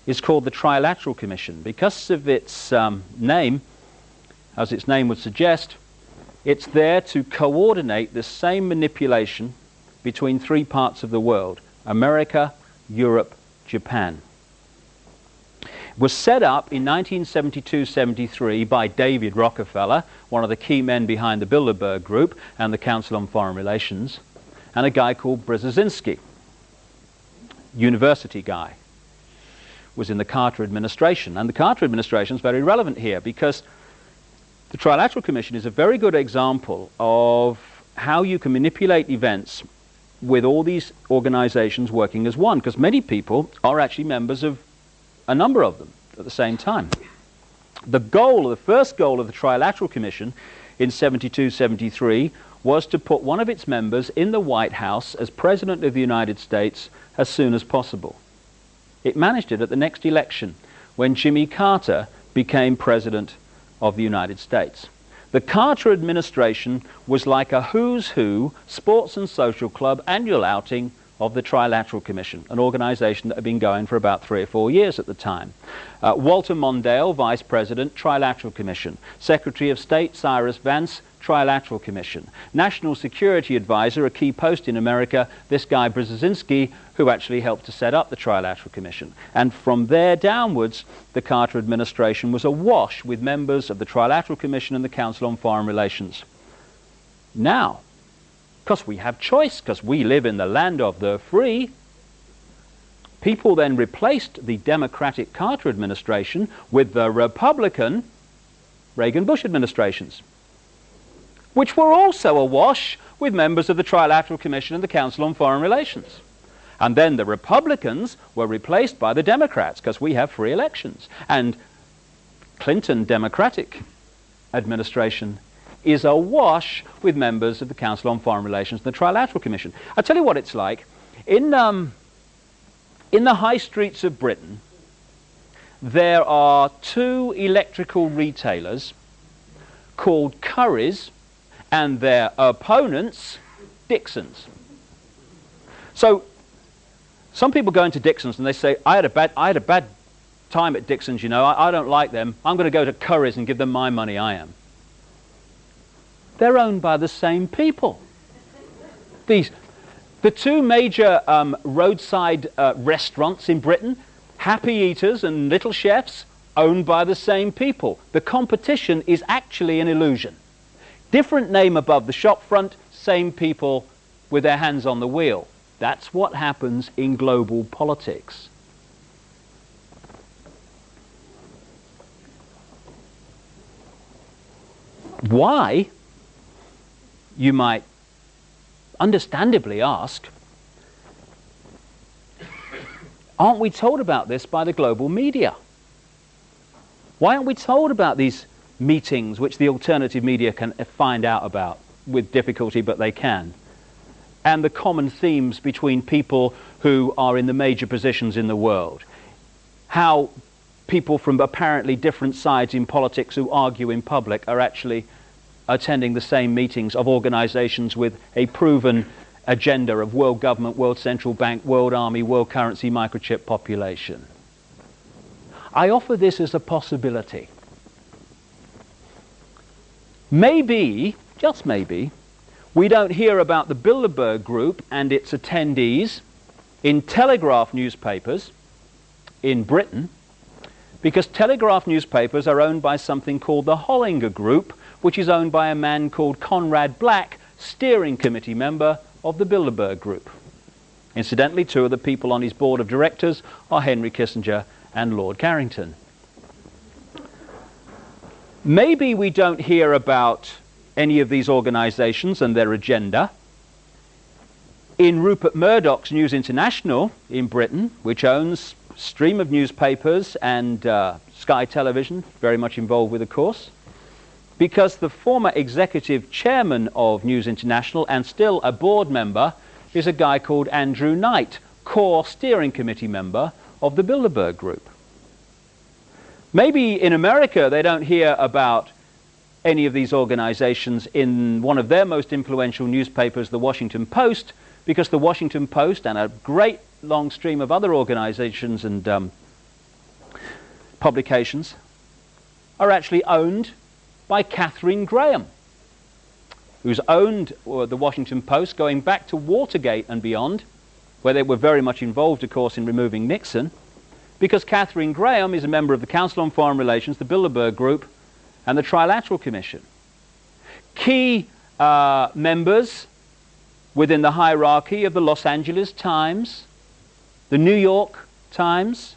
is called the Trilateral Commission. Because of its name, as its name would suggest, it's there to coordinate the same manipulation between three parts of the world: America, Europe, Japan. It was set up in 1972-73 by David Rockefeller, one of the key men behind the Bilderberg Group and the Council on Foreign Relations, and a guy called Brzezinski, university guy, was in the Carter administration. And the Carter administration is very relevant here because the Trilateral Commission is a very good example of how you can manipulate events with all these organizations working as one, because many people are actually members of a number of them at the same time. The first goal of the Trilateral Commission in 72-73 was to put one of its members in the White House as President of the United States as soon as possible. It managed it at the next election when Jimmy Carter became President of the United States. The Carter administration was like a who's who sports and social club annual outing of the Trilateral Commission, an organization that had been going for about 3 or 4 years at the time. Walter Mondale, Vice President, Trilateral Commission. Secretary of State Cyrus Vance, Trilateral Commission. National Security Advisor, a key post in America, this guy Brzezinski, who actually helped to set up the Trilateral Commission. And from there downwards, the Carter administration was awash with members of the Trilateral Commission and the Council on Foreign Relations. Now, because we have choice, because we live in the land of the free, people then replaced the Democratic Carter administration with the Republican Reagan-Bush administrations, which were also awash with members of the Trilateral Commission and the Council on Foreign Relations. And then the Republicans were replaced by the Democrats, because we have free elections. And Clinton Democratic administration is awash with members of the Council on Foreign Relations and the Trilateral Commission. I'll tell you what it's like. In the high streets of Britain, there are 2 electrical retailers called Currys and their opponents, Dixons. So some people go into Dixons and they say, I had a bad time at Dixons, you know, I don't like them. I'm going to go to Currys and give them my money, I am. They're owned by the same people. The 2 major roadside restaurants in Britain, Happy Eaters and Little Chefs, owned by the same people. The competition is actually an illusion. Different name above the shop front, same people with their hands on the wheel. That's what happens in global politics. Why, you might understandably ask, aren't we told about this by the global media? Why aren't we told about these meetings which the alternative media can find out about with difficulty, but they can? And the common themes between people who are in the major positions in the world. How people from apparently different sides in politics who argue in public are actually attending the same meetings of organizations with a proven agenda of world government, world central bank, world army, world currency, microchip population. I offer this as a possibility. Maybe, just maybe, we don't hear about the Bilderberg Group and its attendees in Telegraph newspapers in Britain, because Telegraph newspapers are owned by something called the Hollinger Group, which is owned by a man called Conrad Black, steering committee member of the Bilderberg Group. Incidentally, 2 of the people on his board of directors are Henry Kissinger and Lord Carrington. Maybe we don't hear about any of these organizations and their agenda in Rupert Murdoch's News International in Britain, which owns a stream of newspapers and Sky Television, very much involved with, of course, because the former executive chairman of News International and still a board member is a guy called Andrew Knight, core steering committee member of the Bilderberg Group. Maybe in America they don't hear about any of these organizations in one of their most influential newspapers, the Washington Post, because the Washington Post and a great long stream of other organizations and publications are actually owned by Katharine Graham, who's owned the Washington Post going back to Watergate and beyond, where they were very much involved, of course, in removing Nixon, because Katharine Graham is a member of the Council on Foreign Relations, the Bilderberg Group, and the Trilateral Commission. Key members within the hierarchy of the Los Angeles Times, the New York Times,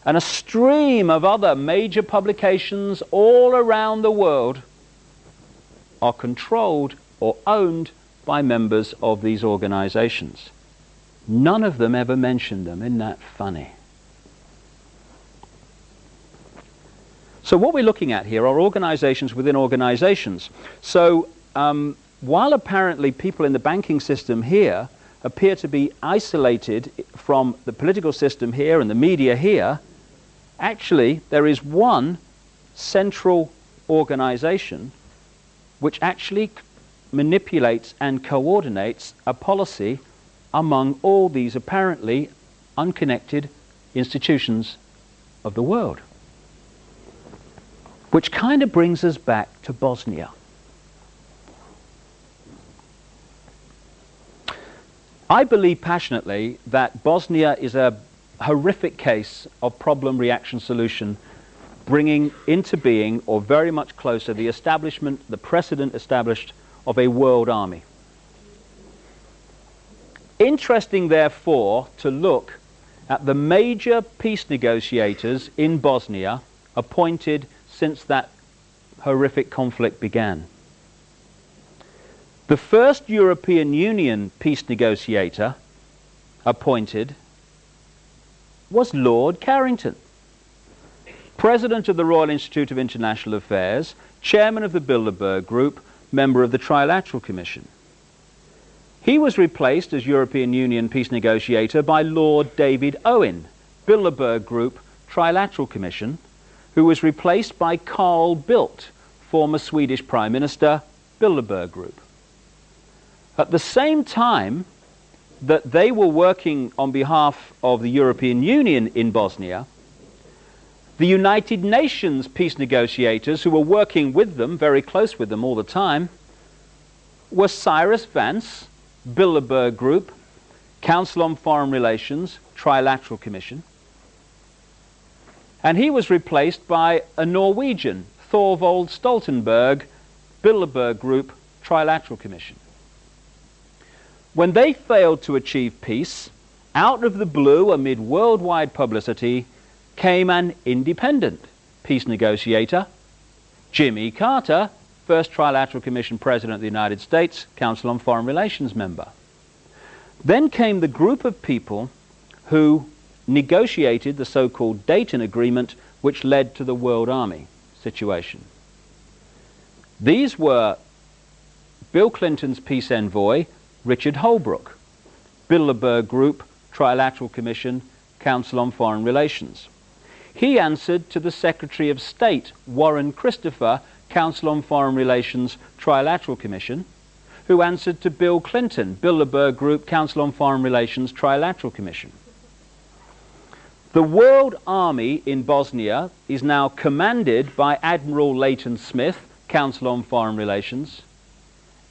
and a stream of other major publications all around the world are controlled or owned by members of these organizations. None of them ever mentioned them. Isn't that funny? So what we're looking at here are organizations within organizations. So while apparently people in the banking system here appear to be isolated from the political system here and the media here, actually there is one central organization which actually manipulates and coordinates a policy among all these apparently unconnected institutions of the world. Which kind of brings us back to Bosnia. I believe passionately that Bosnia is a horrific case of problem-reaction-solution, bringing into being, or very much closer, the establishment, the precedent established of a world army. Interesting, therefore, to look at the major peace negotiators in Bosnia appointed since that horrific conflict began. The first European Union peace negotiator appointed was Lord Carrington, President of the Royal Institute of International Affairs, Chairman of the Bilderberg Group, member of the Trilateral Commission. He was replaced as European Union peace negotiator by Lord David Owen, Bilderberg Group, Trilateral Commission, who was replaced by Carl Bildt, former Swedish Prime Minister, Bilderberg Group. At the same time that they were working on behalf of the European Union in Bosnia, the United Nations peace negotiators, who were working with them, very close with them all the time, were Cyrus Vance, Bilderberg Group, Council on Foreign Relations, Trilateral Commission, and he was replaced by a Norwegian, Thorvald Stoltenberg, Bilderberg Group, Trilateral Commission. When they failed to achieve peace, out of the blue, amid worldwide publicity, came an independent peace negotiator, Jimmy Carter, first Trilateral Commission President of the United States, Council on Foreign Relations member. Then came the group of people who negotiated the so-called Dayton Agreement, which led to the World Army situation. These were Bill Clinton's peace envoy, Richard Holbrooke, Bilderberg Group, Trilateral Commission, Council on Foreign Relations. He answered to the Secretary of State, Warren Christopher, Council on Foreign Relations, Trilateral Commission, who answered to Bill Clinton, Bilderberg Group, Council on Foreign Relations, Trilateral Commission. The World Army in Bosnia is now commanded by Admiral Leighton Smith, Council on Foreign Relations,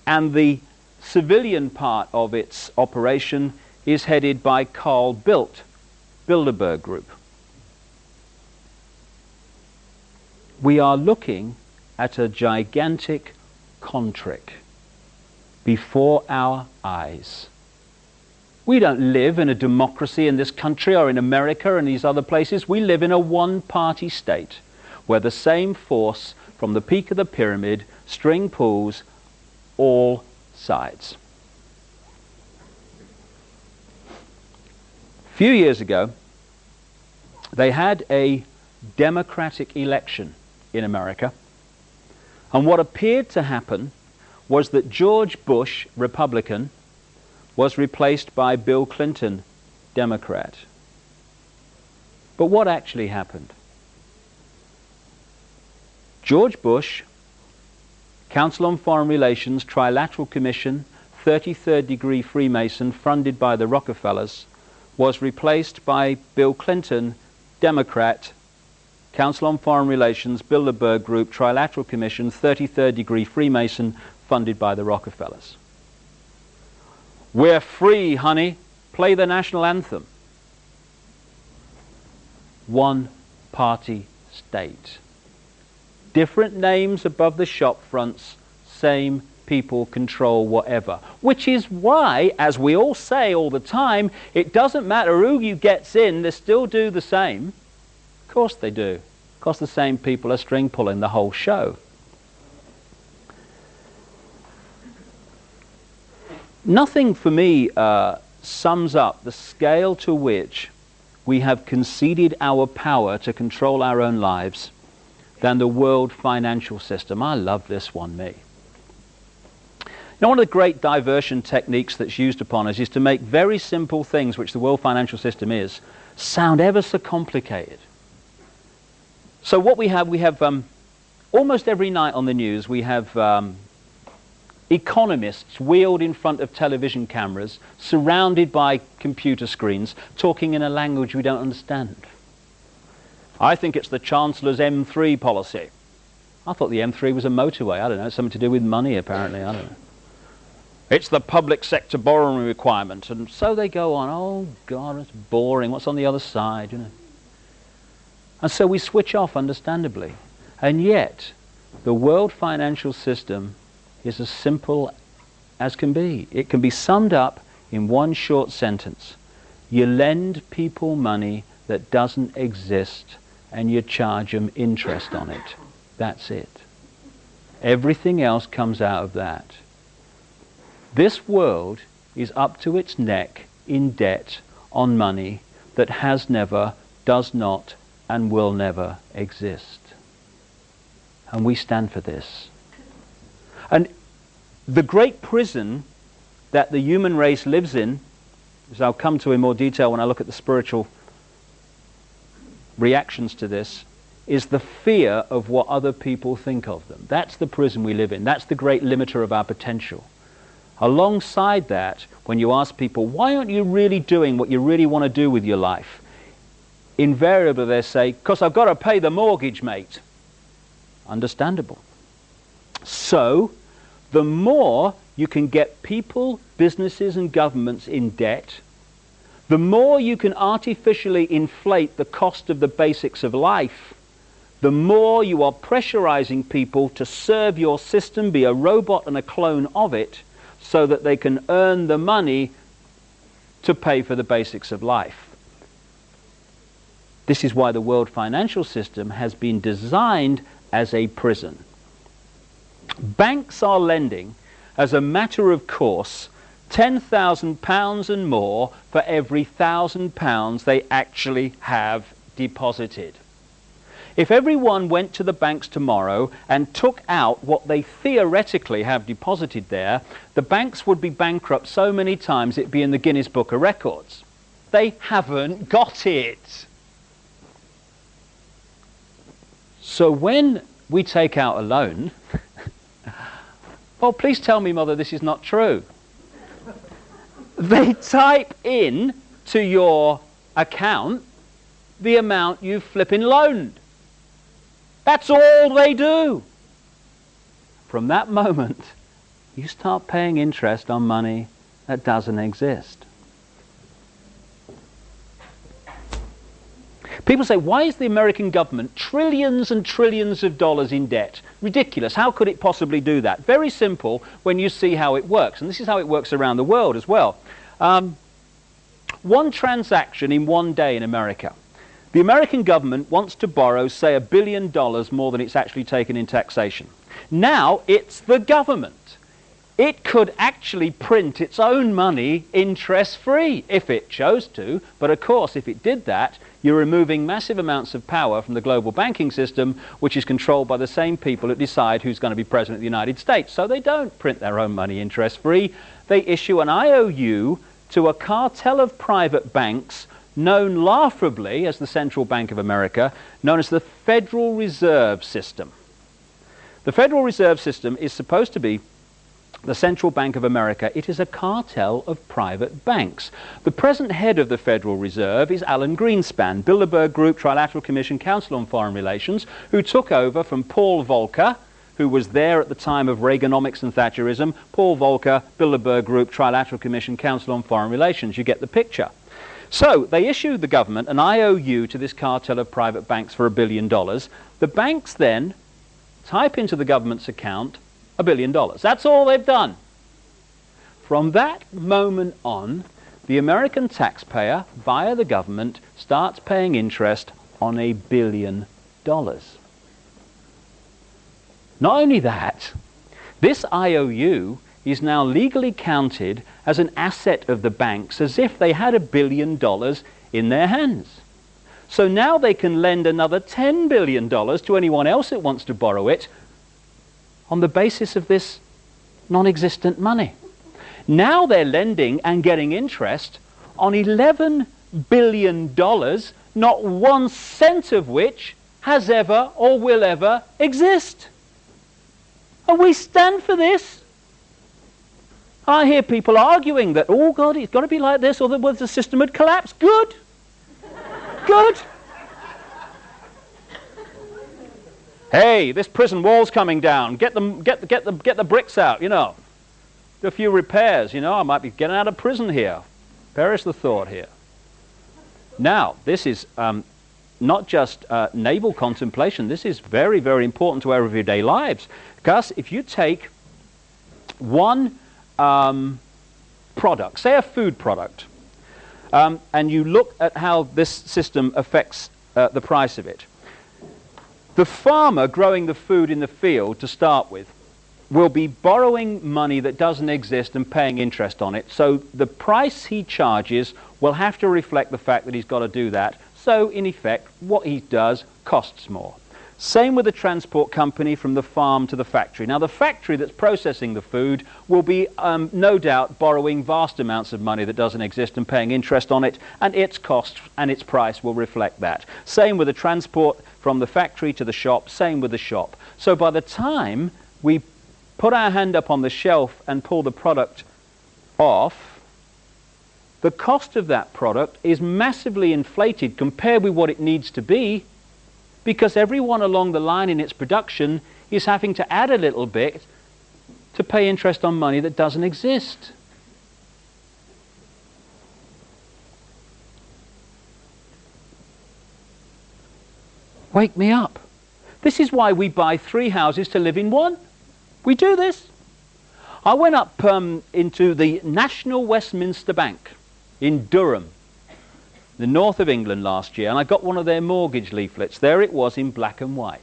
and the civilian part of its operation is headed by Carl Bildt, Bilderberg Group. We are looking at a gigantic contrick before our eyes. We don't live in a democracy in this country or in America and these other places. We live in a one-party state where the same force from the peak of the pyramid string pulls all sides. A few years ago, they had a democratic election in America, and what appeared to happen was that George Bush, Republican, was replaced by Bill Clinton, Democrat. But what actually happened? George Bush, Council on Foreign Relations, Trilateral Commission, 33rd degree Freemason, funded by the Rockefellers, was replaced by Bill Clinton, Democrat, Council on Foreign Relations, Bilderberg Group, Trilateral Commission, 33rd degree Freemason, funded by the Rockefellers. We're free, honey. Play the national anthem. One party state. Different names above the shop fronts, same people control whatever. Which is why, as we all say all the time, it doesn't matter who you gets in, they still do the same. Of course they do. Because the same people are string pulling the whole show. Nothing for me sums up the scale to which we have conceded our power to control our own lives than the world financial system. I love this one, me. You know, one of the great diversion techniques that's used upon us is to make very simple things, which the world financial system is, sound ever so complicated. So what we have almost every night on the news, we have economists wheeled in front of television cameras, surrounded by computer screens, talking in a language we don't understand. I think it's the Chancellor's M3 policy. I thought the M3 was a motorway. I don't know, it's something to do with money apparently, I don't know. It's the public sector borrowing requirement. And so they go on, oh God, it's boring, what's on the other side, you know. And so we switch off, understandably. And yet, the world financial system is as simple as can be. It can be summed up in one short sentence. You lend people money that doesn't exist and you charge them interest on it. That's it. Everything else comes out of that. This world is up to its neck in debt on money that has never, does not, and will never exist. And we stand for this. And the great prison that the human race lives in, as I'll come to in more detail when I look at the spiritual reactions to this, is the fear of what other people think of them. That's the prison we live in. That's the great limiter of our potential. Alongside that, when you ask people, why aren't you really doing what you really want to do with your life? Invariably they say, because I've got to pay the mortgage, mate. Understandable. So, the more you can get people, businesses and governments in debt, the more you can artificially inflate the cost of the basics of life, the more you are pressurizing people to serve your system, be a robot and a clone of it, so that they can earn the money to pay for the basics of life. This is why the world financial system has been designed as a prison. Banks are lending, as a matter of course, £10,000 and more for every £1,000 they actually have deposited. If everyone went to the banks tomorrow and took out what they theoretically have deposited there, the banks would be bankrupt so many times it'd be in the Guinness Book of Records. They haven't got it. So when we take out a loan, well, please tell me, Mother, this is not true. They type in to your account the amount you've flipping loaned. That's all they do. From that moment, you start paying interest on money that doesn't exist. People say, why is the American government trillions and trillions of dollars in debt? Ridiculous. How could it possibly do that? Very simple when you see how it works. And this is how it works around the world as well. One transaction in one day in America. The American government wants to borrow, say, $1 billion more than it's actually taken in taxation. Now it's the government. It could actually print its own money interest-free if it chose to. But of course, if it did that, you're removing massive amounts of power from the global banking system, which is controlled by the same people that decide who's going to be president of the United States. So they don't print their own money interest-free. They issue an IOU to a cartel of private banks known laughably as the Central Bank of America, known as the Federal Reserve System. The Federal Reserve System is supposed to be the Central Bank of America. It is a cartel of private banks. The present head of the Federal Reserve is Alan Greenspan, Bilderberg Group, Trilateral Commission, Council on Foreign Relations, who took over from Paul Volcker, who was there at the time of Reaganomics and Thatcherism. Paul Volcker, Bilderberg Group, Trilateral Commission, Council on Foreign Relations. You get the picture. So they issued the government an IOU to this cartel of private banks for $1 billion. The banks then type into the government's account $1 billion. That's all they've done. From that moment on, the American taxpayer, via the government, starts paying interest on $1 billion. Not only that, this IOU is now legally counted as an asset of the banks, as if they had $1 billion in their hands. So now they can lend another $10 billion to anyone else that wants to borrow it on the basis of this non-existent money. Now they're lending and getting interest on $11 billion, not 1 cent of which has ever or will ever exist. And we stand for this. I hear people arguing that, oh God, it's got to be like this or the system would collapse. Good. Good. Hey, this prison wall's coming down. Get the bricks out, you know. Do a few repairs, you know. I might be getting out of prison here. Perish the thought here. Now, this is not just naval contemplation. This is very, very important to our everyday lives. Because if you take one product, say a food product, and you look at how this system affects the price of it, the farmer growing the food in the field to start with will be borrowing money that doesn't exist and paying interest on it. So the price he charges will have to reflect the fact that he's got to do that. So in effect, what he does costs more. Same with the transport company from the farm to the factory. Now the factory that's processing the food will be no doubt borrowing vast amounts of money that doesn't exist and paying interest on it, and its cost and its price will reflect that. Same with the transport from the factory to the shop, same with the shop. So by the time we put our hand up on the shelf and pull the product off, the cost of that product is massively inflated compared with what it needs to be, because everyone along the line in its production is having to add a little bit to pay interest on money that doesn't exist. Wake me up. This is why we buy 3 houses to live in one. We do this. I went up into the National Westminster Bank in Durham, the north of England, last year, and I got one of their mortgage leaflets. There it was in black and white.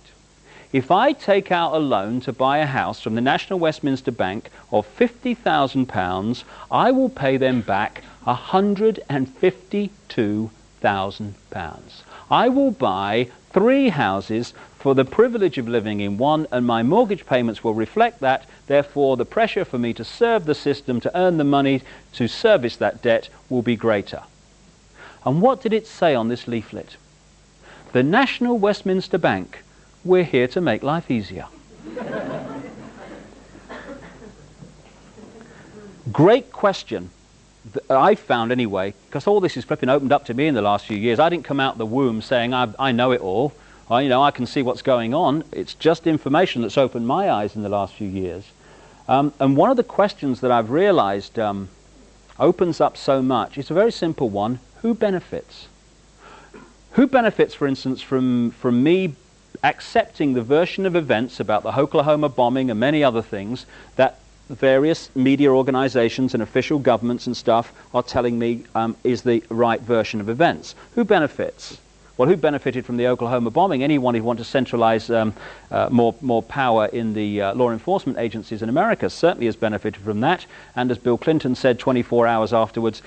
If I take out a loan to buy a house from the National Westminster Bank of £50,000, I will pay them back £152,000. I will buy 3 houses for the privilege of living in one, and my mortgage payments will reflect that. Therefore, the pressure for me to serve the system, to earn the money to service that debt, will be greater. And what did it say on this leaflet? The National Westminster Bank, we're here to make life easier. Great question, that I found anyway, because all this is flipping opened up to me in the last few years. I didn't come out the womb saying I know it all. I can see what's going on. It's just information that's opened my eyes in the last few years. And one of the questions that I've realized opens up so much, it's a very simple one. Who benefits? Who benefits, for instance, from me accepting the version of events about the Oklahoma bombing and many other things that various media organizations and official governments and stuff are telling me is the right version of events? Who benefits? Well, who benefited from the Oklahoma bombing? Anyone who wants to centralize more power in the law enforcement agencies in America certainly has benefited from that. And as Bill Clinton said 24 hours afterwards,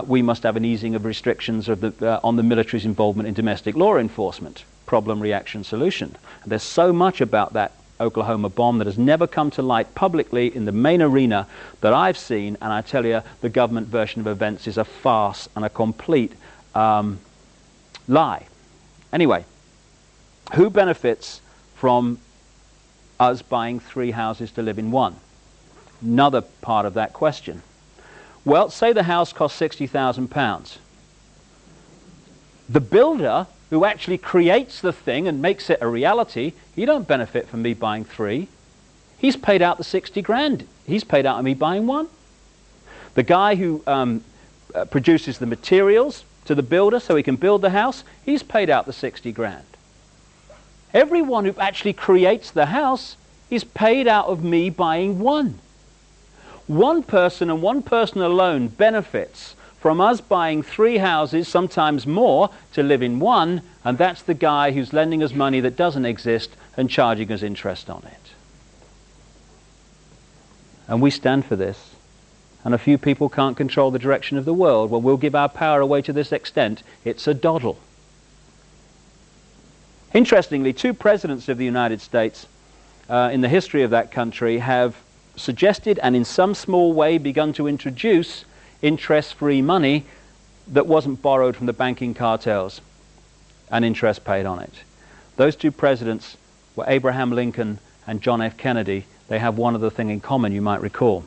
we must have an easing of restrictions of on the military's involvement in domestic law enforcement. Problem, reaction, solution. And there's so much about that Oklahoma bomb that has never come to light publicly in the main arena that I've seen, and I tell you, the government version of events is a farce and a complete lie. Anyway, who benefits from us buying 3 houses to live in one? Another part of that question. Well, say the house costs £60,000. The builder who actually creates the thing and makes it a reality, he don't benefit from me buying 3. He's paid out the 60 grand. He's paid out on me buying 1. The guy who produces the materials to the builder so he can build the house, he's paid out the 60 grand. Everyone who actually creates the house is paid out of me buying 1. One person and one person alone benefits from us buying 3 houses, sometimes more, to live in one, and that's the guy who's lending us money that doesn't exist and charging us interest on it. And we stand for this. And a few people can't control the direction of the world. Well, we'll give our power away to this extent. It's a doddle. Interestingly, 2 presidents of the United States in the history of that country have suggested and in some small way begun to introduce interest-free money that wasn't borrowed from the banking cartels and interest paid on it. Those 2 presidents were Abraham Lincoln and John F. Kennedy. They have one other thing in common, you might recall.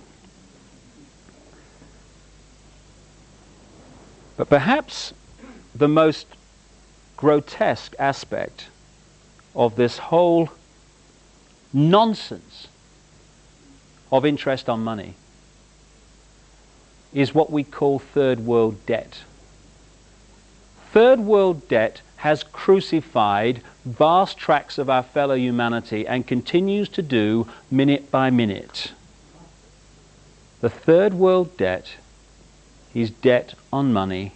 But perhaps the most grotesque aspect of this whole nonsense of interest on money is what we call third world debt. Third world debt has crucified vast tracts of our fellow humanity and continues to do minute by minute. The third world debt is debt on money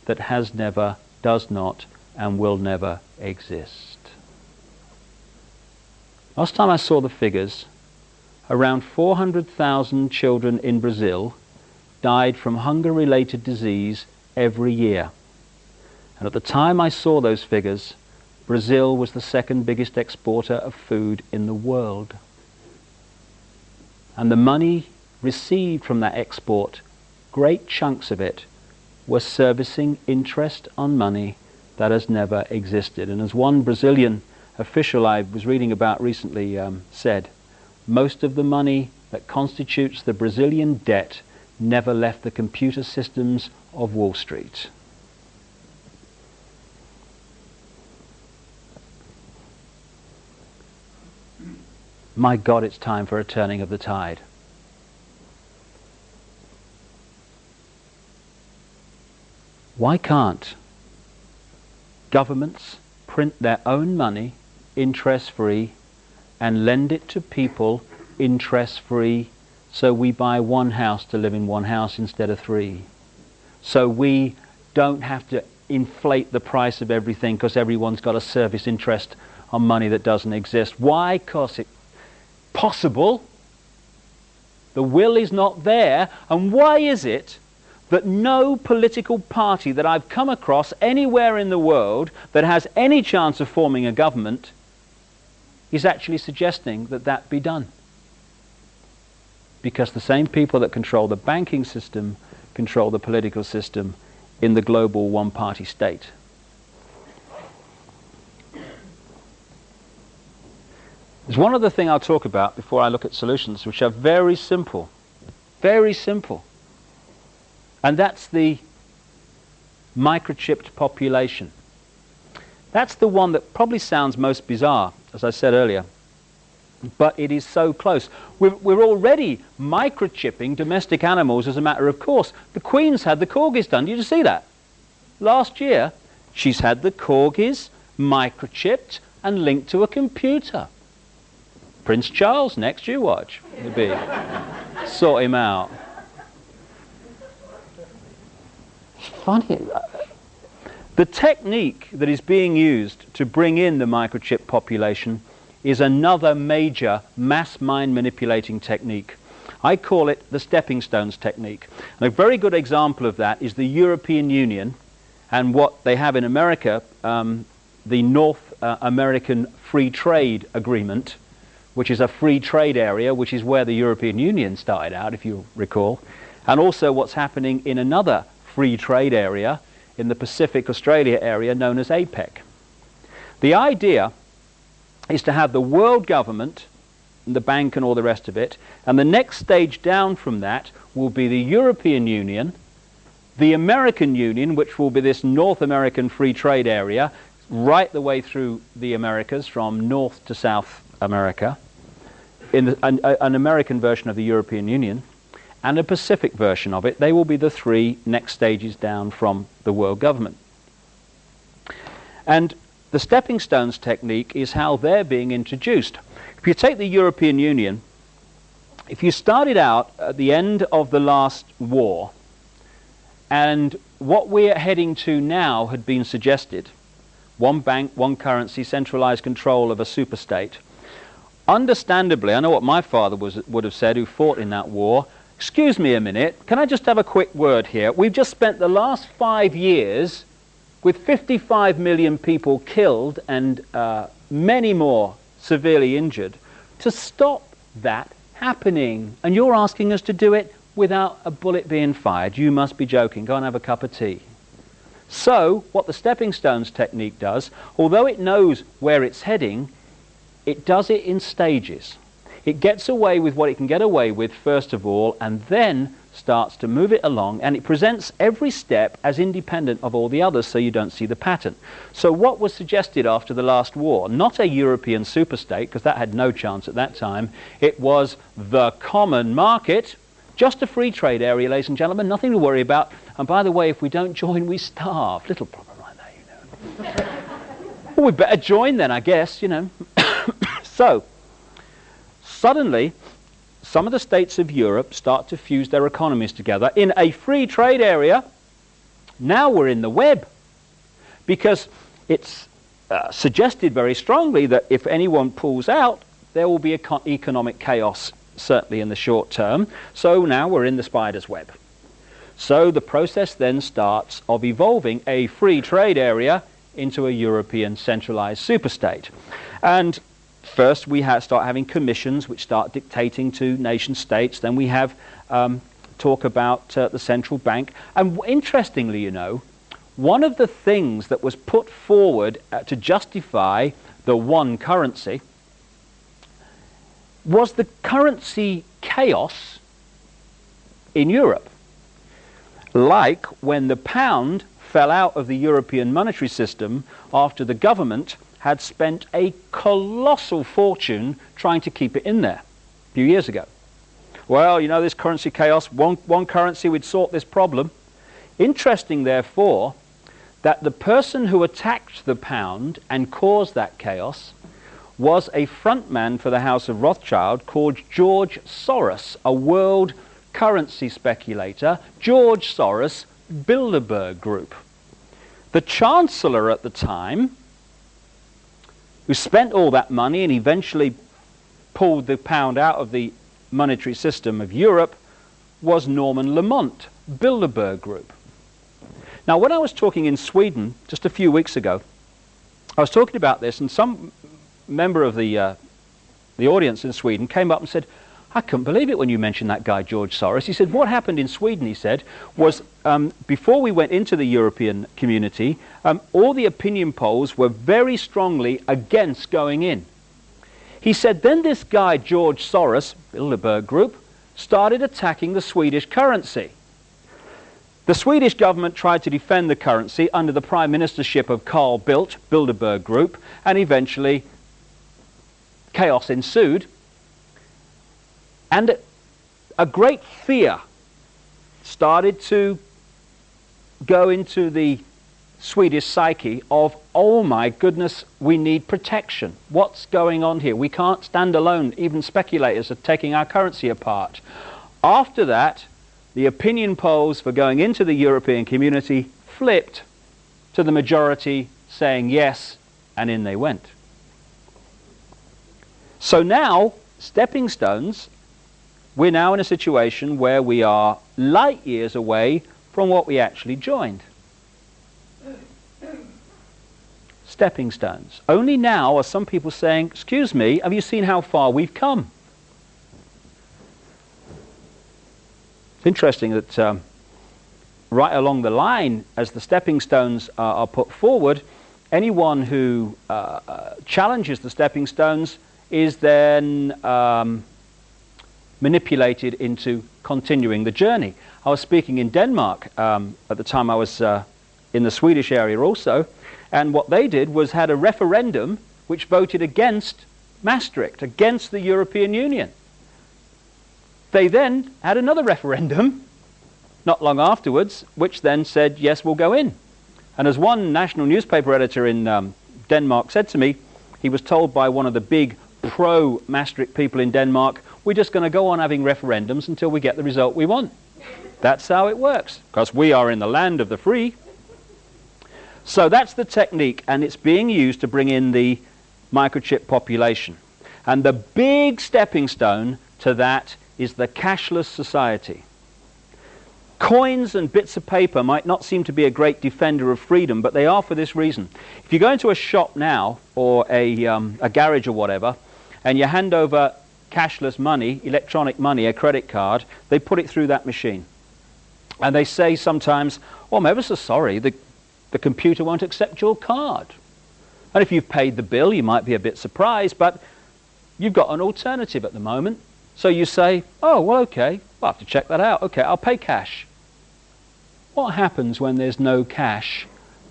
that has never, does not, and will never exist. Last time I saw the figures, around 400,000 children in Brazil died from hunger-related disease every year. And at the time I saw those figures, Brazil was the 2nd biggest exporter of food in the world. And the money received from that export, great chunks of it, were servicing interest on money that has never existed. And as one Brazilian official I was reading about recently said, most of the money that constitutes the Brazilian debt never left the computer systems of Wall Street. My God, it's time for a turning of the tide. Why can't governments print their own money interest-free and lend it to people interest-free, so we buy 1 house to live in 1 house instead of 3? So we don't have to inflate the price of everything because everyone's got to service interest on money that doesn't exist. Why? Because it's possible. The will is not there. And why is it that no political party that I've come across anywhere in the world that has any chance of forming a government is actually suggesting that that be done? Because the same people that control the banking system control the political system in the global one-party state. There's one other thing I'll talk about before I look at solutions, which are very simple. Very simple. And that's the microchipped population. That's the one that probably sounds most bizarre, as I said earlier. But it is so close. We're already microchipping domestic animals as a matter of course. The Queen's had the corgis done. Did you see that? Last year, she's had the corgis microchipped and linked to a computer. Prince Charles, next you watch. It'll be sort him out. Funny. The technique that is being used to bring in the microchip population is another major mass mind manipulating technique. I call it the stepping stones technique. And a very good example of that is the European Union and what they have in America, the North American Free Trade Agreement, which is a free trade area, which is where the European Union started out, if you recall, and also what's happening in another free trade area in the Pacific Australia area known as APEC. The idea is to have the world government the bank and all the rest of it. And the next stage down from that will be the European Union, the American Union, which will be this North American free trade area, right the way through the Americas, from North to South America, an American version of the European Union, and a Pacific version of it. They will be the three next stages down from the world government. And the stepping stones technique is how they're being introduced. If you take the European Union, if you started out at the end of the last war, and what we're heading to now had been suggested, one bank, one currency, centralized control of a superstate. Understandably, I know what my father would have said, who fought in that war. Excuse me a minute, can I just have a quick word here? We've just spent the last 5 years with 55 million people killed and many more severely injured to stop that happening. And you're asking us to do it without a bullet being fired. You must be joking. Go and have a cup of tea. So, what the stepping stones technique does, although it knows where it's heading, it does it in stages. It gets away with what it can get away with first of all, and then starts to move it along, and it presents every step as independent of all the others, so you don't see the pattern. So what was suggested after the last war? Not a European superstate, because that had no chance at that time. It was the common market, just a free trade area, ladies and gentlemen, nothing to worry about. And by the way, if we don't join, we starve. Little problem like that, you know. Well, we better join then, I guess, you know. So, suddenly, some of the states of Europe start to fuse their economies together in a free trade area. Now we're in the web, because it's suggested very strongly that if anyone pulls out, there will be economic chaos, certainly in the short term. So now we're in the spider's web. So the process then starts of evolving a free trade area into a European centralized superstate. And first we start having commissions which start dictating to nation states. Then we have talk about the central bank. And interestingly, you know, one of the things that was put forward to justify the one currency was the currency chaos in Europe. Like when the pound fell out of the European monetary system after the government had spent a colossal fortune trying to keep it in there a few years ago. Well, you know, this currency chaos, one currency would sort this problem. Interesting, therefore, that the person who attacked the pound and caused that chaos was a frontman for the House of Rothschild called George Soros, a world currency speculator. George Soros, Bilderberg Group. The Chancellor at the time, who spent all that money and eventually pulled the pound out of the monetary system of Europe, was Norman Lamont, Bilderberg Group. Now, when I was talking in Sweden just a few weeks ago, I was talking about this, and some member of the audience in Sweden came up and said, I couldn't believe it when you mentioned that guy, George Soros. He said, what happened in Sweden, he said, was before we went into the European community, all the opinion polls were very strongly against going in. He said, then this guy, George Soros, Bilderberg Group, started attacking the Swedish currency. The Swedish government tried to defend the currency under the prime ministership of Carl Bildt, Bilderberg Group, and eventually chaos ensued. And a great fear started to go into the Swedish psyche of, oh my goodness, we need protection. What's going on here? We can't stand alone. Even speculators are taking our currency apart. After that, the opinion polls for going into the European community flipped to the majority saying yes, and in they went. So now, stepping stones, we're now in a situation where we are light years away from what we actually joined. Stepping stones. Only now are some people saying, excuse me, have you seen how far we've come? It's interesting that right along the line, as the stepping stones are put forward, anyone who challenges the stepping stones is then manipulated into continuing the journey. I was speaking in Denmark at the time. I was in the Swedish area also, and what they did was had a referendum which voted against Maastricht, against the European Union. They then had another referendum not long afterwards, which then said, yes, we'll go in. And as one national newspaper editor in Denmark said to me, he was told by one of the big pro-Maastricht people in Denmark, we're just going to go on having referendums until we get the result we want. That's how it works, because we are in the land of the free. So that's the technique, and it's being used to bring in the microchip population. And the big stepping stone to that is the cashless society. Coins and bits of paper might not seem to be a great defender of freedom, but they are for this reason. If you go into a shop now, or a garage or whatever, and you hand over cashless money, electronic money, a credit card, they put it through that machine. And they say sometimes, oh, I'm ever so sorry, the computer won't accept your card. And if you've paid the bill, you might be a bit surprised, but you've got an alternative at the moment. So you say, oh, well, okay, I'll have to check that out. Okay, I'll pay cash. What happens when there's no cash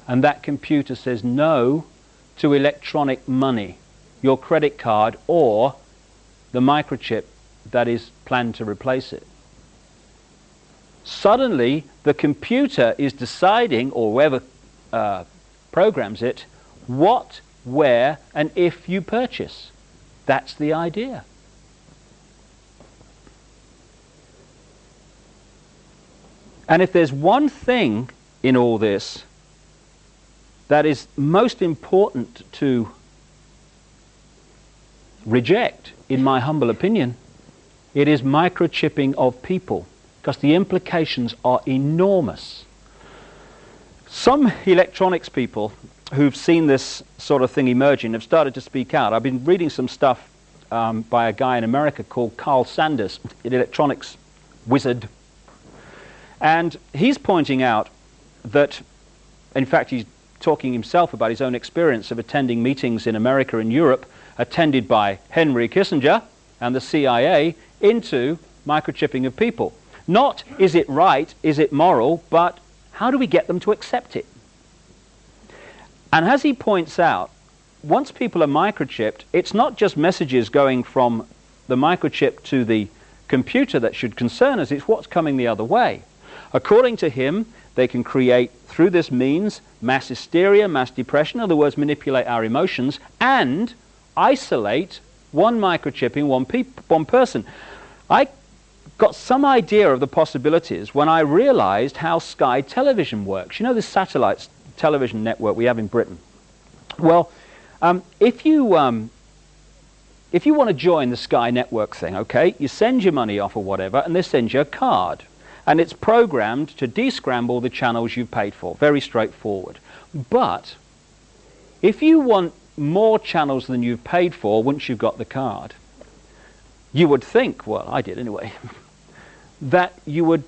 and that computer says no to electronic money, your credit card or the microchip that is planned to replace it? Suddenly, the computer is deciding, or whoever programs it, what, where, and if you purchase. That's the idea. And if there's one thing in all this that is most important to reject, in my humble opinion, it is microchipping of people, because the implications are enormous. Some electronics people who've seen this sort of thing emerging have started to speak out. I've been reading some stuff by a guy in America called Carl Sanders, an electronics wizard. And he's pointing out that, in fact, he's talking himself about his own experience of attending meetings in America and Europe, attended by Henry Kissinger and the CIA, into microchipping of people. Not is it right, is it moral, but how do we get them to accept it? And as he points out, once people are microchipped, it's not just messages going from the microchip to the computer that should concern us, it's what's coming the other way. According to him, they can create, through this means, mass hysteria, mass depression, in other words, manipulate our emotions, and isolate one microchip in one person. I got some idea of the possibilities when I realized how Sky Television works. You know, this satellite television network we have in Britain. Well, if you want to join the Sky network thing, okay, you send your money off or whatever, and they send you a card. And it's programmed to descramble the channels you've paid for. Very straightforward. But if you want more channels than you've paid for once you've got the card, you would think, well, I did anyway, that you would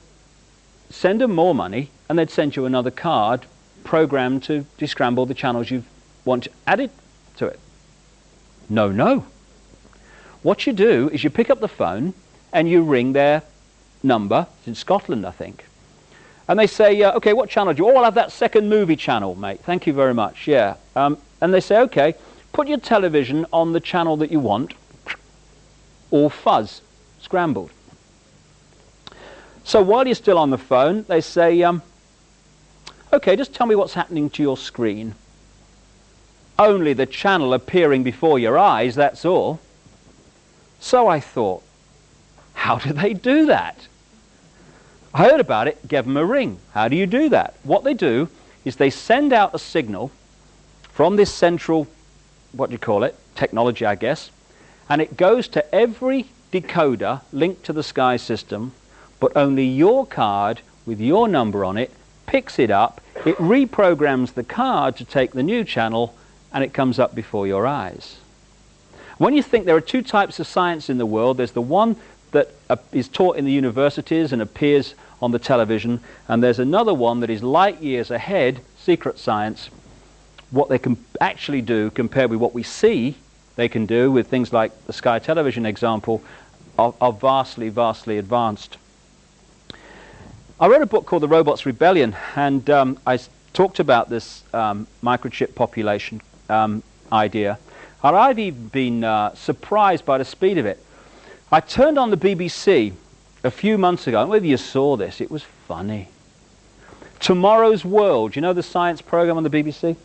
send them more money and they'd send you another card programmed to descramble the channels you want added to it. No, no. What you do is you pick up the phone and you ring their number. It's in Scotland, I think. And they say, okay, what channel do you? Oh, I'll have that second movie channel, mate. Thank you very much. Yeah. And they say, okay, put your television on the channel that you want, all fuzz, scrambled. So while you're still on the phone, they say, okay, just tell me what's happening to your screen. Only the channel appearing before your eyes, that's all. So I thought, how do they do that? I heard about it, gave them a ring. How do you do that? What they do is they send out a signal from this central, what do you call it, technology, I guess, and it goes to every decoder linked to the Sky system, but only your card with your number on it picks it up, it reprograms the card to take the new channel, and it comes up before your eyes. When you think there are two types of science in the world, there's the one that is taught in the universities and appears on the television, and there's another one that is light years ahead, secret science, what they can actually do compared with what we see they can do with things like the Sky Television example are vastly, vastly advanced. I wrote a book called The Robot's Rebellion, and I talked about this microchip population idea. And I've even been surprised by the speed of it. I turned on the BBC a few months ago, and whether you saw this, it was funny. Tomorrow's World, you know the science program on the BBC?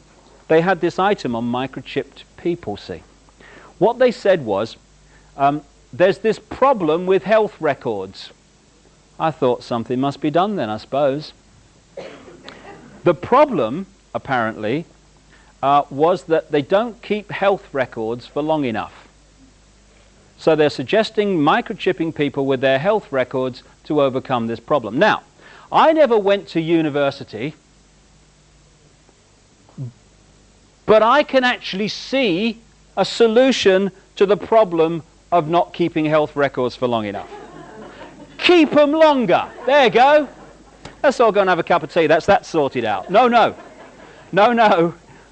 They had this item on microchipped people, see. What they said was, there's this problem with health records. I thought something must be done then, I suppose. The problem, apparently, was that they don't keep health records for long enough. So they're suggesting microchipping people with their health records to overcome this problem. Now, I never went to university, but I can actually see a solution to the problem of not keeping health records for long enough. Keep them longer. There you go. Let's all go and have a cup of tea. That's that sorted out. No,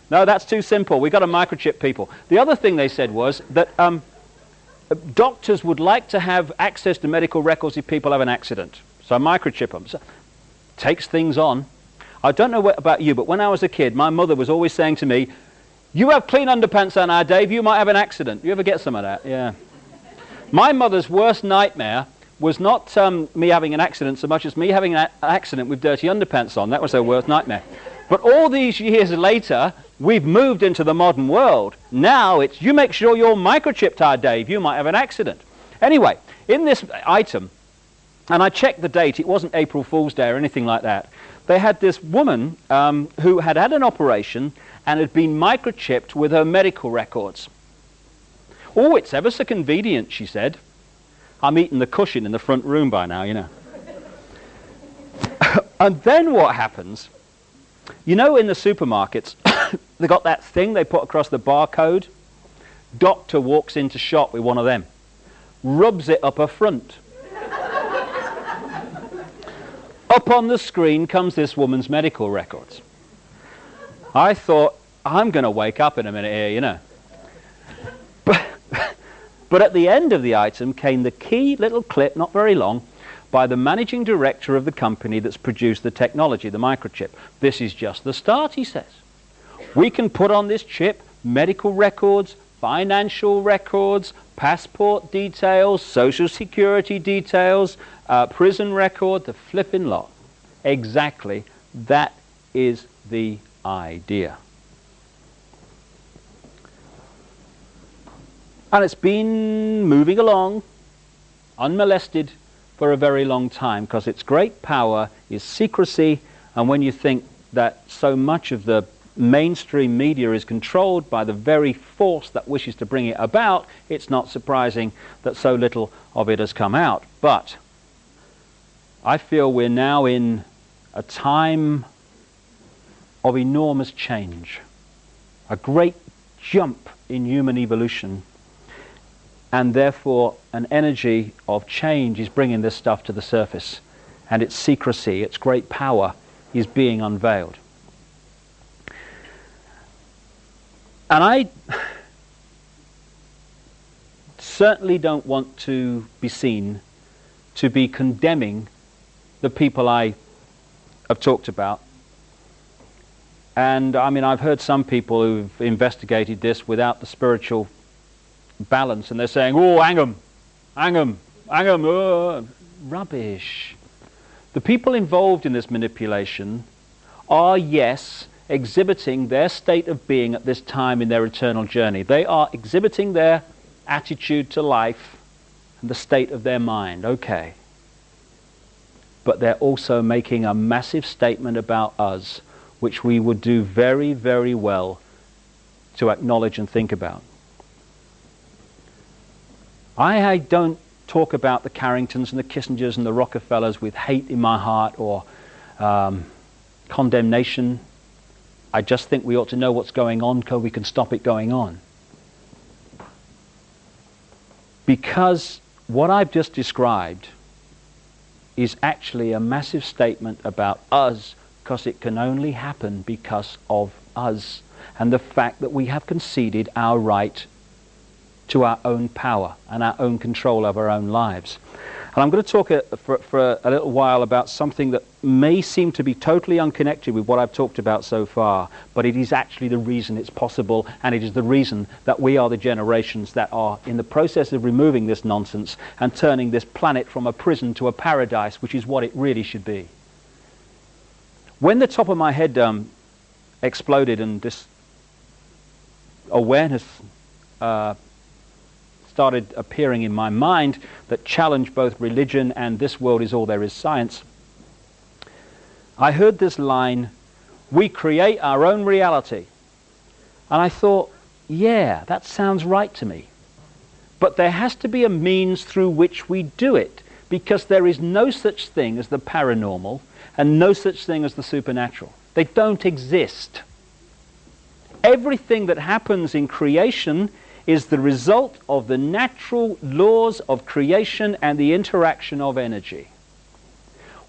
that's too simple. We've got to microchip people. The other thing they said was that doctors would like to have access to medical records if people have an accident. So microchip them. So, takes things on. I don't know about you, but when I was a kid, my mother was always saying to me, "You have clean underpants on now, Dave, you might have an accident." You ever get some of that? Yeah. My mother's worst nightmare was not me having an accident so much as me having an accident with dirty underpants on. That was her worst nightmare. But all these years later, we've moved into the modern world. Now it's, you make sure you're microchipped, Dave, you might have an accident. Anyway, in this item, and I checked the date, it wasn't April Fool's Day or anything like that, they had this woman who had had an operation and had been microchipped with her medical records. "Oh, it's ever so convenient," she said. I'm eating the cushion in the front room by now, you know. And then what happens, you know, in the supermarkets, they got that thing they put across the barcode. Doctor walks into shop with one of them, rubs it up her front. Up on the screen comes this woman's medical records. I thought, I'm going to wake up in a minute here, you know. But at the end of the item came the key little clip, not very long, by the managing director of the company that's produced the technology, the microchip. "This is just the start," he says. "We can put on this chip medical records, financial records, passport details, social security details, prison record, the flipping lot." Exactly, that is the idea. And it's been moving along, unmolested, for a very long time, because its great power is secrecy, and when you think that so much of the mainstream media is controlled by the very force that wishes to bring it about, it's not surprising that so little of it has come out. But I feel we're now in a time of enormous change, a great jump in human evolution, and therefore an energy of change is bringing this stuff to the surface, and its secrecy, its great power, is being unveiled. And I certainly don't want to be seen to be condemning the people I have talked about. And I mean, I've heard some people who've investigated this without the spiritual balance, and they're saying, "Oh, hang 'em, rubbish." The people involved in this manipulation are, yes, exhibiting their state of being at this time in their eternal journey. They are exhibiting their attitude to life and the state of their mind, okay. But they're also making a massive statement about us, which we would do very, very well to acknowledge and think about. I don't talk about the Carringtons and the Kissingers and the Rockefellers with hate in my heart or condemnation. I just think we ought to know what's going on so we can stop it going on. Because what I've just described is actually a massive statement about us, because it can only happen because of us and the fact that we have conceded our right to our own power and our own control of our own lives. And I'm going to talk for a little while about something that may seem to be totally unconnected with what I've talked about so far, but it is actually the reason it's possible, and it is the reason that we are the generations that are in the process of removing this nonsense and turning this planet from a prison to a paradise, which is what it really should be. When the top of my head exploded and this awareness started appearing in my mind that challenged both religion and this world is all there is science, I heard this line, "We create our own reality." And I thought, yeah, that sounds right to me. But there has to be a means through which we do it, because there is no such thing as the paranormal and no such thing as the supernatural. They don't exist. Everything that happens in creation is the result of the natural laws of creation and the interaction of energy.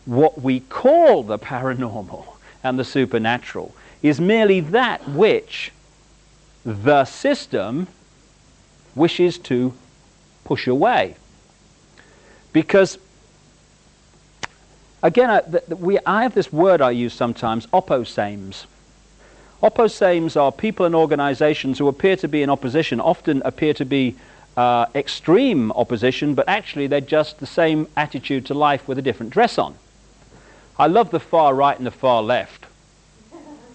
What we call the paranormal and the supernatural is merely that which the system wishes to push away. Because, again, I have this word I use sometimes, opposames. Opposames are people and organizations who appear to be in opposition, often appear to be extreme opposition, but actually they're just the same attitude to life with a different dress on. I love the far right and the far left.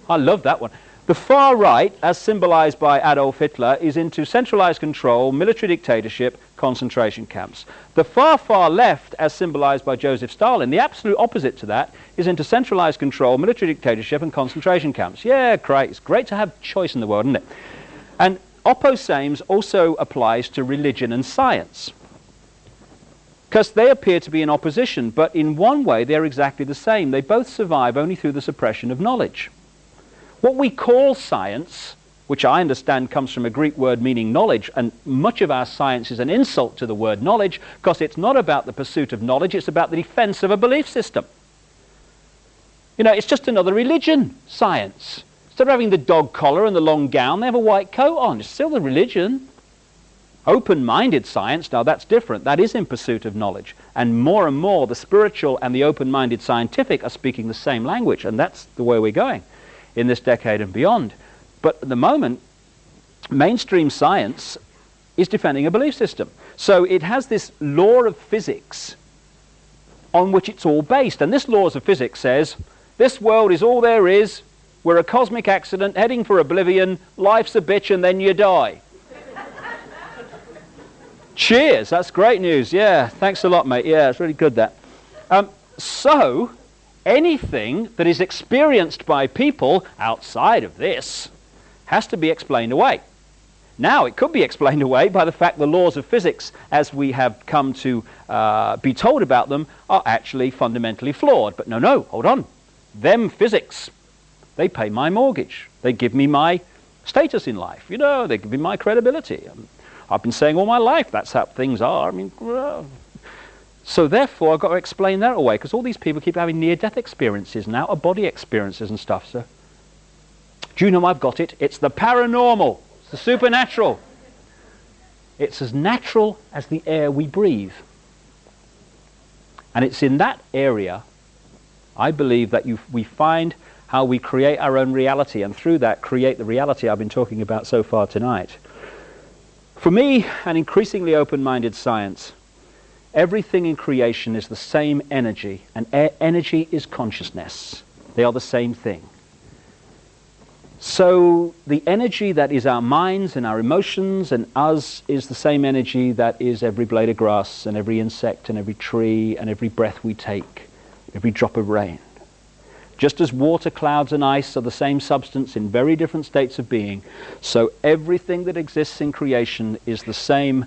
I love that one. The far right, as symbolized by Adolf Hitler, is into centralized control, military dictatorship, concentration camps. The far, far left, as symbolized by Joseph Stalin, the absolute opposite to that, is into centralized control, military dictatorship, and concentration camps. Yeah, great. It's great to have choice in the world, isn't it? And opposames also applies to religion and science, because they appear to be in opposition, but in one way they're exactly the same. They both survive only through the suppression of knowledge. What we call science, which I understand comes from a Greek word meaning knowledge, and much of our science is an insult to the word knowledge, because it's not about the pursuit of knowledge, it's about the defense of a belief system. You know, it's just another religion, science. Instead of having the dog collar and the long gown, they have a white coat on. It's still the religion. Open-minded science, now that's different. That is in pursuit of knowledge. And more, the spiritual and the open-minded scientific are speaking the same language, and that's the way we're going in this decade and beyond. But at the moment, mainstream science is defending a belief system. So it has this law of physics on which it's all based. And this law of physics says, this world is all there is, we're a cosmic accident heading for oblivion, life's a bitch and then you die. Cheers, that's great news. Yeah, thanks a lot, mate. Yeah, it's really good, that. So anything that is experienced by people outside of this has to be explained away. Now, it could be explained away by the fact the laws of physics, as we have come to be told about them, are actually fundamentally flawed. But no, hold on. Them physics, they pay my mortgage. They give me my status in life. You know, they give me my credibility. I've been saying all my life that's how things are. I mean, so therefore, I've got to explain that away, because all these people keep having near-death experiences and out-of-body experiences and stuff. So, do you know I've got it? It's the paranormal. It's the supernatural. It's as natural as the air we breathe. And it's in that area, I believe, that we find how we create our own reality, and through that create the reality I've been talking about so far tonight. For me, an increasingly open-minded science, everything in creation is the same energy, and energy is consciousness. They are the same thing. So the energy that is our minds and our emotions and us is the same energy that is every blade of grass and every insect and every tree and every breath we take, every drop of rain. Just as water, clouds and ice are the same substance in very different states of being, so everything that exists in creation is the same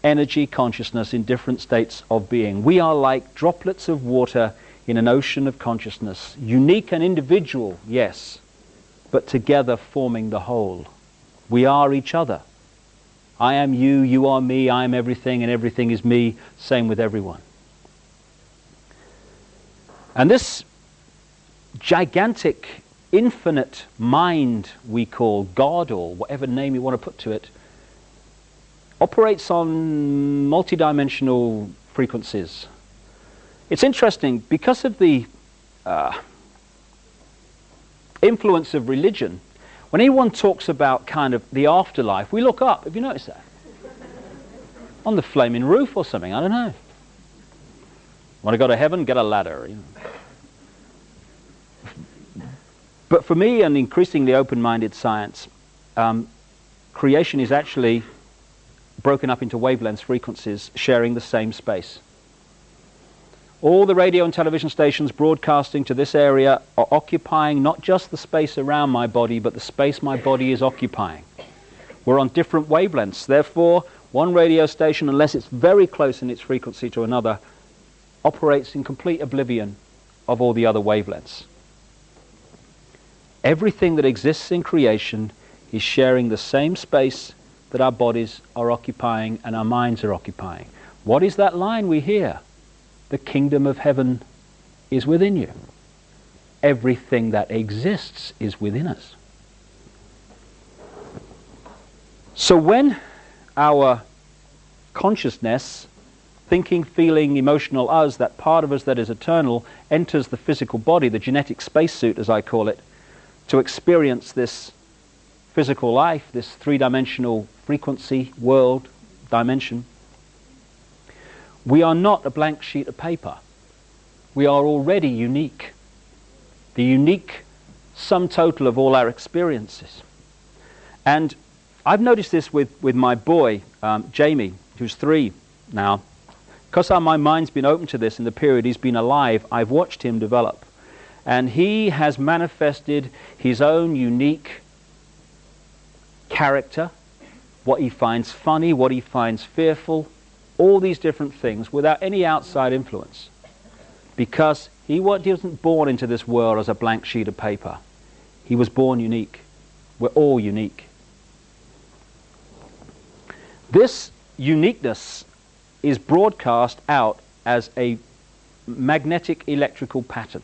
energy consciousness in different states of being. We are like droplets of water in an ocean of consciousness, unique and individual, yes, but together forming the whole. We are each other. I am you, you are me, I am everything, and everything is me, same with everyone. And this gigantic, infinite mind we call God, or whatever name you want to put to it, operates on multidimensional frequencies. It's interesting, because of the influence of religion, when anyone talks about kind of the afterlife, we look up. Have you noticed that? On the flaming roof or something, I don't know. Want to go to heaven? Get a ladder. You know. But for me, an increasingly open-minded science, creation is actually broken up into wavelength frequencies sharing the same space. All the radio and television stations broadcasting to this area are occupying not just the space around my body, but the space my body is occupying. We're on different wavelengths. Therefore, one radio station, unless it's very close in its frequency to another, operates in complete oblivion of all the other wavelengths. Everything that exists in creation is sharing the same space that our bodies are occupying and our minds are occupying. What is that line we hear? The kingdom of heaven is within you. Everything that exists is within us. So when our consciousness, thinking, feeling, emotional us, that part of us that is eternal, enters the physical body, the genetic spacesuit as I call it, to experience this physical life, this three-dimensional frequency, world, dimension, we are not a blank sheet of paper. We are already unique. The unique sum total of all our experiences. And I've noticed this with my boy, Jamie, who's 3 now. Because my mind's been open to this in the period he's been alive, I've watched him develop. And he has manifested his own unique character, what he finds funny, what he finds fearful, all these different things without any outside influence. Because he wasn't born into this world as a blank sheet of paper. He was born unique. We're all unique. This uniqueness is broadcast out as a magnetic electrical pattern.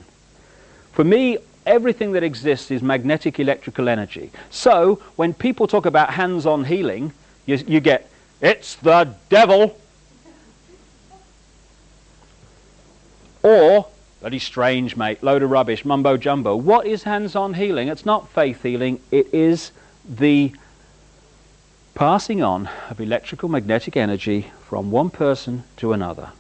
For me, everything that exists is magnetic electrical energy. So, when people talk about hands-on healing, you get, it's the devil. Or, bloody strange, mate, load of rubbish, mumbo-jumbo. What is hands-on healing? It's not faith healing. It is the passing on of electrical magnetic energy from one person to another.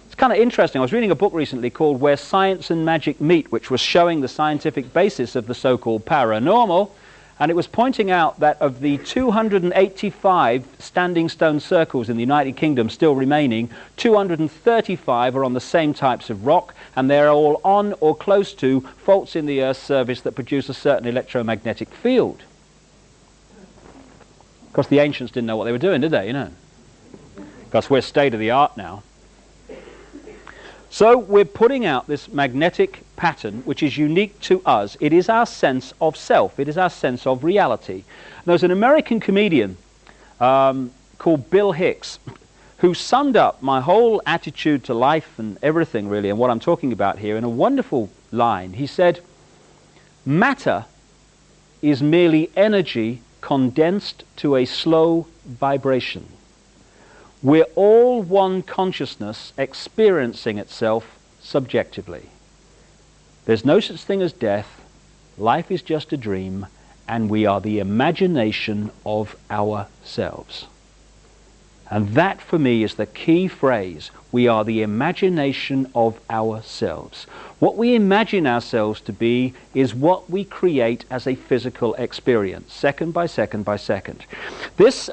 It's kind of interesting. I was reading a book recently called Where Science and Magic Meet, which was showing the scientific basis of the so-called paranormal, and it was pointing out that of the 285 standing stone circles in the United Kingdom still remaining, 235 are on the same types of rock, and they're all on or close to faults in the Earth's surface that produce a certain electromagnetic field. Of course, the ancients didn't know what they were doing, did they, you know? Because we're state-of-the-art now. So we're putting out this magnetic pattern which is unique to us. It is our sense of self. It is our sense of reality. There's an American comedian called Bill Hicks who summed up my whole attitude to life and everything really and what I'm talking about here in a wonderful line. He said, matter is merely energy condensed to a slow vibration. We're all one consciousness experiencing itself subjectively. There's no such thing as death. Life is just a dream, and we are the imagination of ourselves. And that, for me, is the key phrase. We are the imagination of ourselves. What we imagine ourselves to be is what we create as a physical experience, second by second by second. This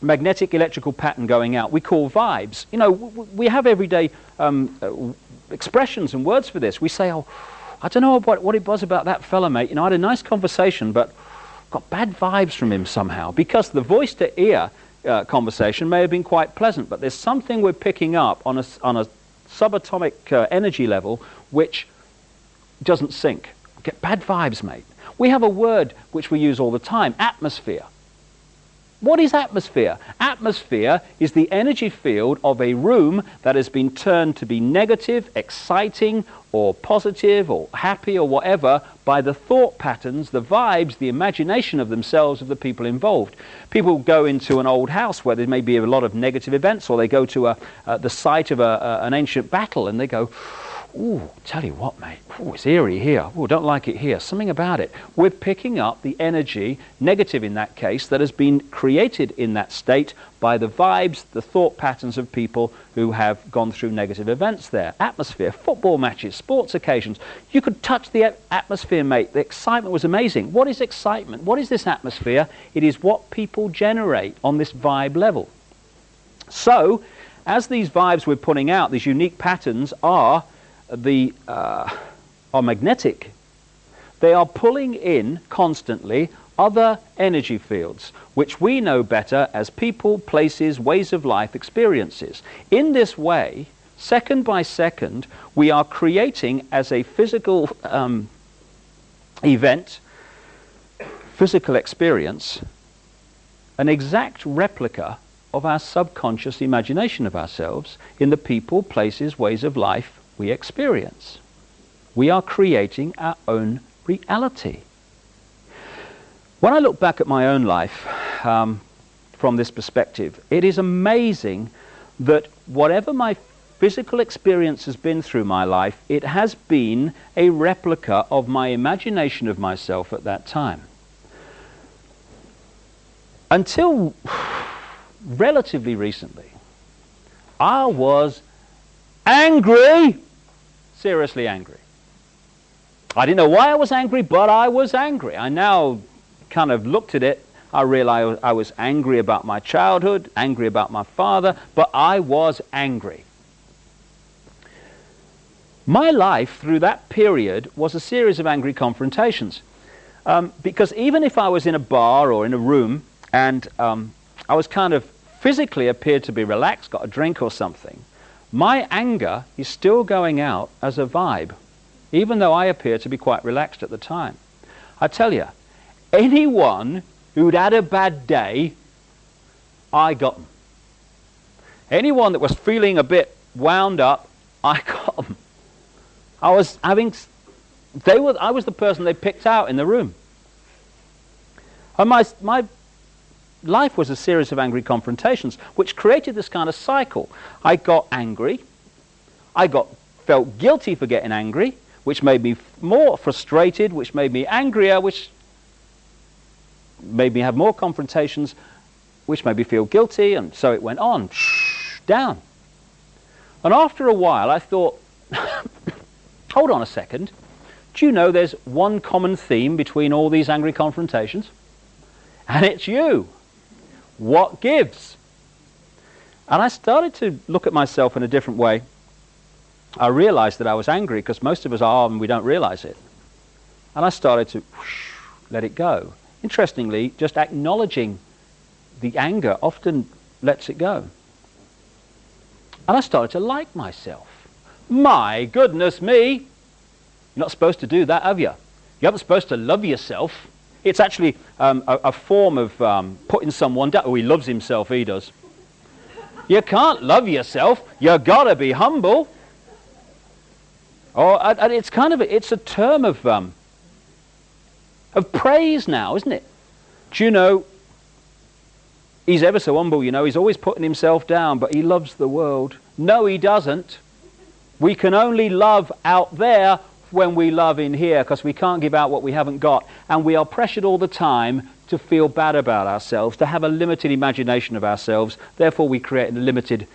magnetic electrical pattern going out we call vibes. You know, we have everyday expressions and words for this. We say, oh, I don't know what it was about that fella, mate. You know, I had a nice conversation, but got bad vibes from him somehow. Because the voice-to-ear conversation may have been quite pleasant, but there's something we're picking up on a subatomic energy level which doesn't sync. Get bad vibes, mate. We have a word which we use all the time, atmosphere. What is atmosphere? Atmosphere is the energy field of a room that has been turned to be negative, exciting, or positive, or happy, or whatever, by the thought patterns, the vibes, the imagination of themselves, of the people involved. People go into an old house where there may be a lot of negative events, or they go to the site of an ancient battle, and they go, ooh, tell you what, mate, ooh, it's eerie here. Ooh, don't like it here. Something about it. We're picking up the energy, negative in that case, that has been created in that state by the vibes, the thought patterns of people who have gone through negative events there. Atmosphere, football matches, sports occasions. You could touch the atmosphere, mate. The excitement was amazing. What is excitement? What is this atmosphere? It is what people generate on this vibe level. So, as these vibes we're putting out, these unique patterns are magnetic. They are pulling in constantly other energy fields, which we know better as people, places, ways of life, experiences. In this way, second by second, we are creating as a physical event, physical experience, an exact replica of our subconscious imagination of ourselves in the people, places, ways of life we experience. We are creating our own reality. When I look back at my own life from this perspective, it is amazing that whatever my physical experience has been through my life, it has been a replica of my imagination of myself at that time. Until relatively recently, I was angry, seriously angry. I didn't know why I was angry, but I was angry. I now kind of looked at it. I realized I was angry about my childhood, angry about my father, but I was angry. My life through that period was a series of angry confrontations. Because even if I was in a bar or in a room and I was kind of physically appeared to be relaxed, got a drink or something, my anger is still going out as a vibe, even though I appear to be quite relaxed at the time. I tell you, anyone who'd had a bad day, I got them. Anyone that was feeling a bit wound up, I got them. I was the person they picked out in the room. And my life was a series of angry confrontations, which created this kind of cycle. I got angry. I felt guilty for getting angry, which made me more frustrated, which made me angrier, which made me have more confrontations, which made me feel guilty, and so it went on, down. And after a while, I thought, hold on a second. Do you know there's one common theme between all these angry confrontations? And it's you. What gives? And I started to look at myself in a different way. I realized that I was angry because most of us are and we don't realize it. And I started to let it go. Interestingly, just acknowledging the anger often lets it go. And I started to like myself. My goodness me! You're not supposed to do that, have you? You aren't supposed to love yourself. It's actually a form of putting someone down. Oh, he loves himself, he does. You can't love yourself. You've got to be humble. And it's kind of it's a term of praise now, isn't it? Do you know, he's ever so humble, you know, he's always putting himself down, but he loves the world. No, he doesn't. We can only love out there when we love in here, because we can't give out what we haven't got. And we are pressured all the time to feel bad about ourselves, to have a limited imagination of ourselves. Therefore, we create a limited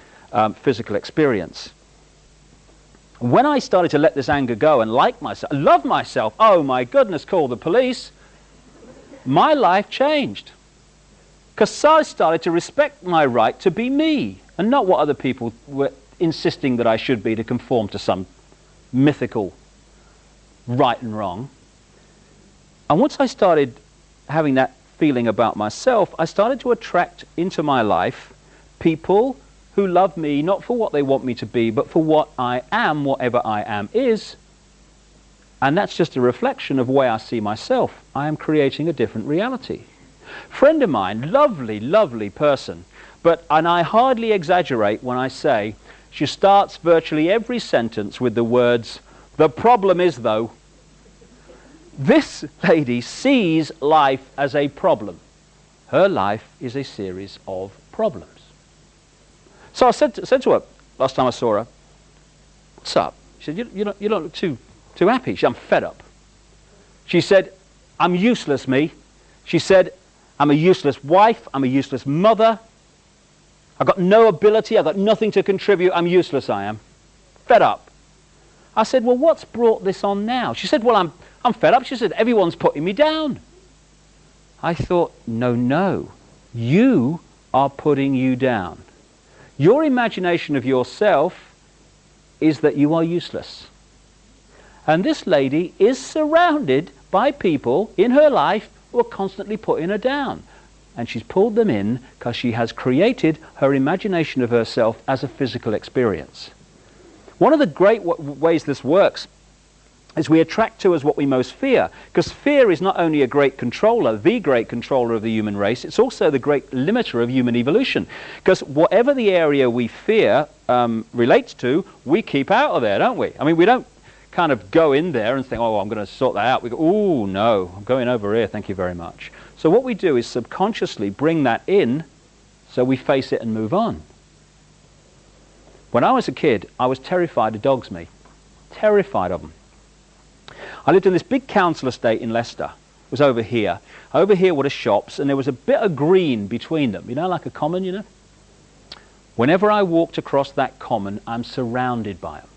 physical experience. When I started to let this anger go and like myself, love myself, oh my goodness, call the police, my life changed. Because I started to respect my right to be me, and not what other people were insisting that I should be to conform to some mythical right and wrong. And once I started having that feeling about myself, I started to attract into my life people who love me not for what they want me to be, but for what I am, whatever I am is. And that's just a reflection of the way I see myself. I am creating a different reality. Friend of mine, lovely, lovely person, and I hardly exaggerate when I say she starts virtually every sentence with the words, "The problem is though." This lady sees life as a problem. Her life is a series of problems. So I said to her, last time I saw her, "What's up?" She said, you don't look too happy." She said, "I'm fed up." She said, "I'm useless, me." She said, "I'm a useless wife, I'm a useless mother. I've got no ability, I've got nothing to contribute, I'm useless, I am. Fed up." I said, "Well, what's brought this on now?" She said, "Well, I'm fed up." She said, "Everyone's putting me down." I thought, no, you are putting you down. Your imagination of yourself is that you are useless. And this lady is surrounded by people in her life who are constantly putting her down. And she's pulled them in because she has created her imagination of herself as a physical experience. One of the great ways this works is we attract to us what we most fear, because fear is not only a great controller, the great controller of the human race, it's also the great limiter of human evolution. Because whatever the area we fear relates to, we keep out of there, don't we? I mean, we don't kind of go in there and think, "Oh, I'm going to sort that out." We go, "Oh, no, I'm going over here, thank you very much." So what we do is subconsciously bring that in so we face it and move on. When I was a kid, I was terrified of dogs, me. Terrified of them. I lived in this big council estate in Leicester. It was over here. Over here were the shops, and there was a bit of green between them. You know, like a common, you know? Whenever I walked across that common, I'm surrounded by them.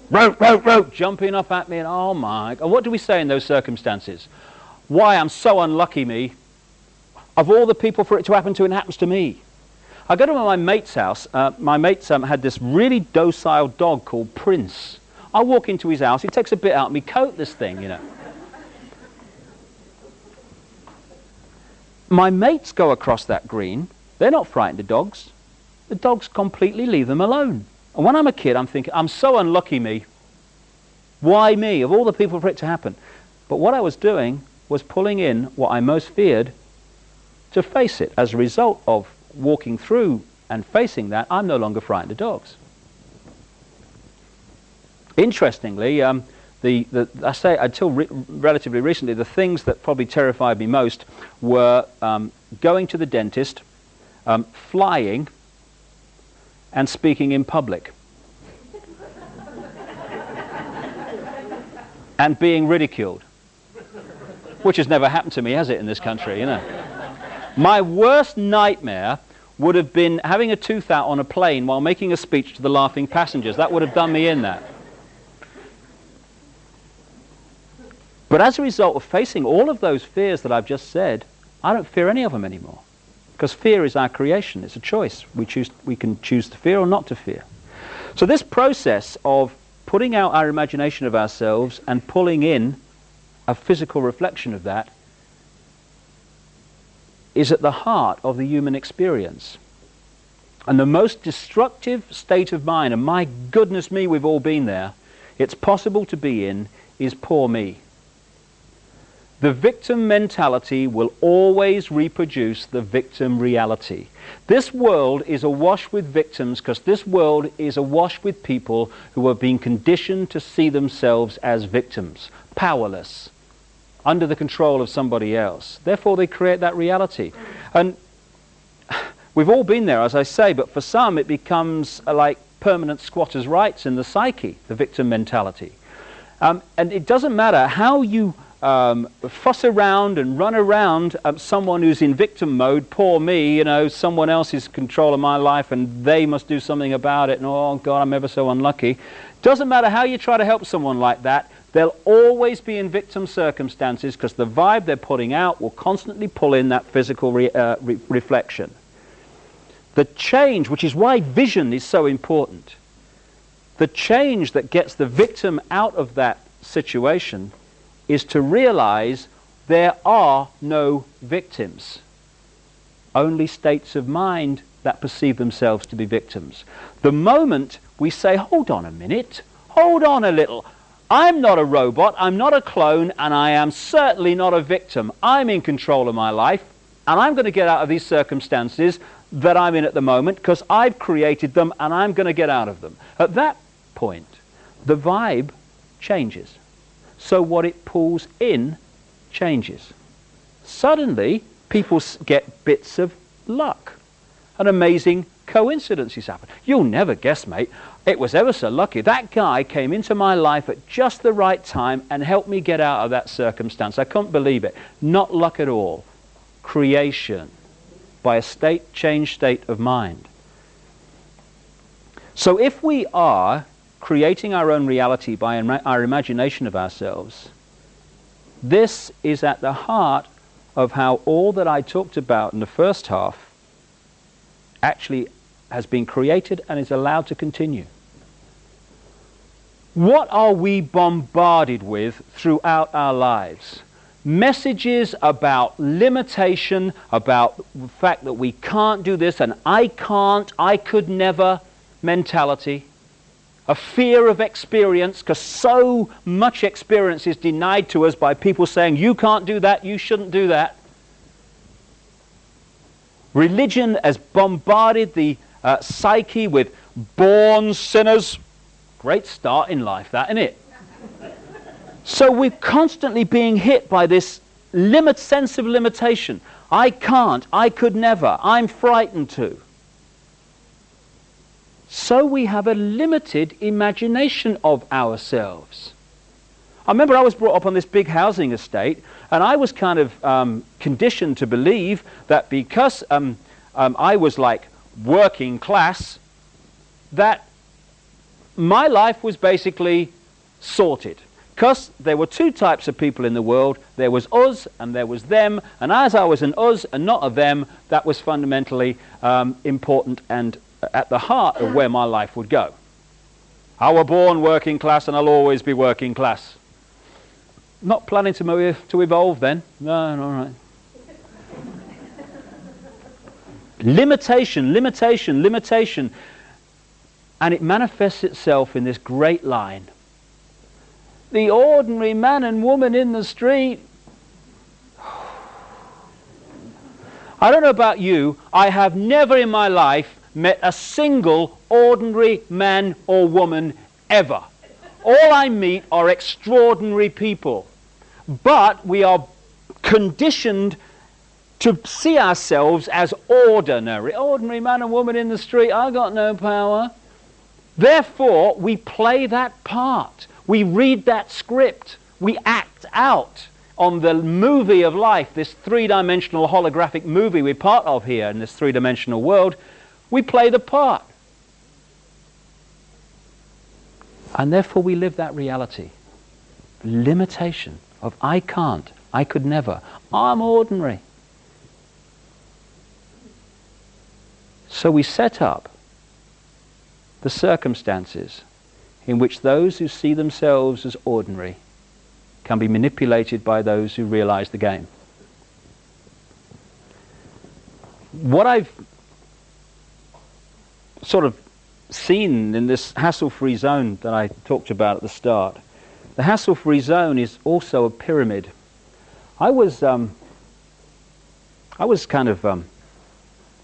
Row, jumping up at me, and oh my God. What do we say in those circumstances? Why, I'm so unlucky, me. Of all the people for it to happen to, it happens to me. I go to my mate's house. My mate had this really docile dog called Prince. I walk into his house, he takes a bit out of me coat, this thing, you know. My mates go across that green. They're not frightened of dogs. The dogs completely leave them alone. And when I'm a kid, I'm thinking, I'm so unlucky, me. Why me? Of all the people for it to happen. But what I was doing was pulling in what I most feared to face it. As a result of walking through and facing that, I'm no longer frightened of dogs. Interestingly, I say until relatively recently, the things that probably terrified me most were going to the dentist, flying, and speaking in public. And being ridiculed. Which has never happened to me, has it, in this country, you know? My worst nightmare would have been having a tooth out on a plane while making a speech to the laughing passengers. That would have done me in, that. But as a result of facing all of those fears that I've just said, I don't fear any of them anymore. Because fear is our creation. It's a choice. We can choose to fear or not to fear. So this process of putting out our imagination of ourselves and pulling in a physical reflection of that is at the heart of the human experience. And the most destructive state of mind, and my goodness me, we've all been there, it's possible to be in, is poor me. The victim mentality will always reproduce the victim reality. This world is awash with victims because this world is awash with people who have been conditioned to see themselves as victims, powerless, under the control of somebody else. Therefore, they create that reality. And we've all been there, as I say, but for some it becomes like permanent squatters' rights in the psyche, the victim mentality. And it doesn't matter how you fuss around and run around someone who's in victim mode, poor me, you know, someone else is in control of my life and they must do something about it, and oh God, I'm ever so unlucky. Doesn't matter how you try to help someone like that, they'll always be in victim circumstances because the vibe they're putting out will constantly pull in that physical reflection. The change, which is why vision is so important, the change that gets the victim out of that situation is to realize there are no victims, only states of mind that perceive themselves to be victims. The moment we say, hold on a minute, hold on a little, I'm not a robot, I'm not a clone, and I am certainly not a victim. I'm in control of my life, and I'm going to get out of these circumstances that I'm in at the moment because I've created them and I'm going to get out of them. At that point, the vibe changes. So what it pulls in changes. Suddenly, people get bits of luck. And amazing coincidences happen. You'll never guess, mate. It was ever so lucky. That guy came into my life at just the right time and helped me get out of that circumstance. I couldn't believe it. Not luck at all. Creation by a changed state of mind. So if we are creating our own reality by our imagination of ourselves, this is at the heart of how all that I talked about in the first half actually has been created and is allowed to continue. What are we bombarded with throughout our lives? Messages about limitation, about the fact that we can't do this, and I can't, I could never mentality. A fear of experience, because so much experience is denied to us by people saying, you can't do that, you shouldn't do that. Religion has bombarded the psyche with born sinners. Great start in life, that, isn't it? So we're constantly being hit by this sense of limitation. I can't, I could never, I'm frightened to. So we have a limited imagination of ourselves. I remember I was brought up on this big housing estate, and I was kind of conditioned to believe that because I was like working class, that my life was basically sorted. Because there were two types of people in the world. There was us and there was them. And as I was an us and not a them, that was fundamentally important and at the heart of where my life would go. I was born working class and I'll always be working class. Not planning to evolve then. No, all right. Limitation, limitation, limitation. And it manifests itself in this great line. The ordinary man and woman in the street. I don't know about you, I have never in my life met a single ordinary man or woman ever. All I meet are extraordinary people. But we are conditioned to see ourselves as ordinary. Ordinary man and woman in the street, I got no power. Therefore, we play that part. We read that script. We act out on the movie of life, this three-dimensional holographic movie we're part of here in this three-dimensional world. We play the part. And therefore we live that reality. Limitation of I can't, I could never, I'm ordinary. So we set up the circumstances in which those who see themselves as ordinary can be manipulated by those who realize the game. What I've sort of seen in this hassle-free zone that I talked about at the start, the hassle-free zone is also a pyramid. I was kind of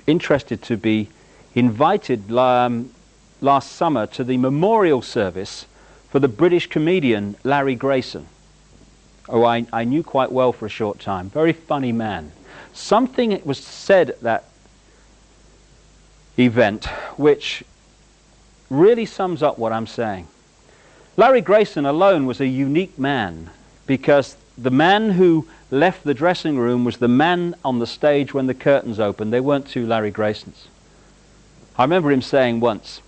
interested to be invited last summer to the memorial service for the British comedian Larry Grayson, who I knew quite well for a short time. Very funny man. Something was said at that event which really sums up what I'm saying. Larry Grayson alone was a unique man, because the man who left the dressing room was the man on the stage when the curtains opened. They weren't two Larry Graysons. I remember him saying once,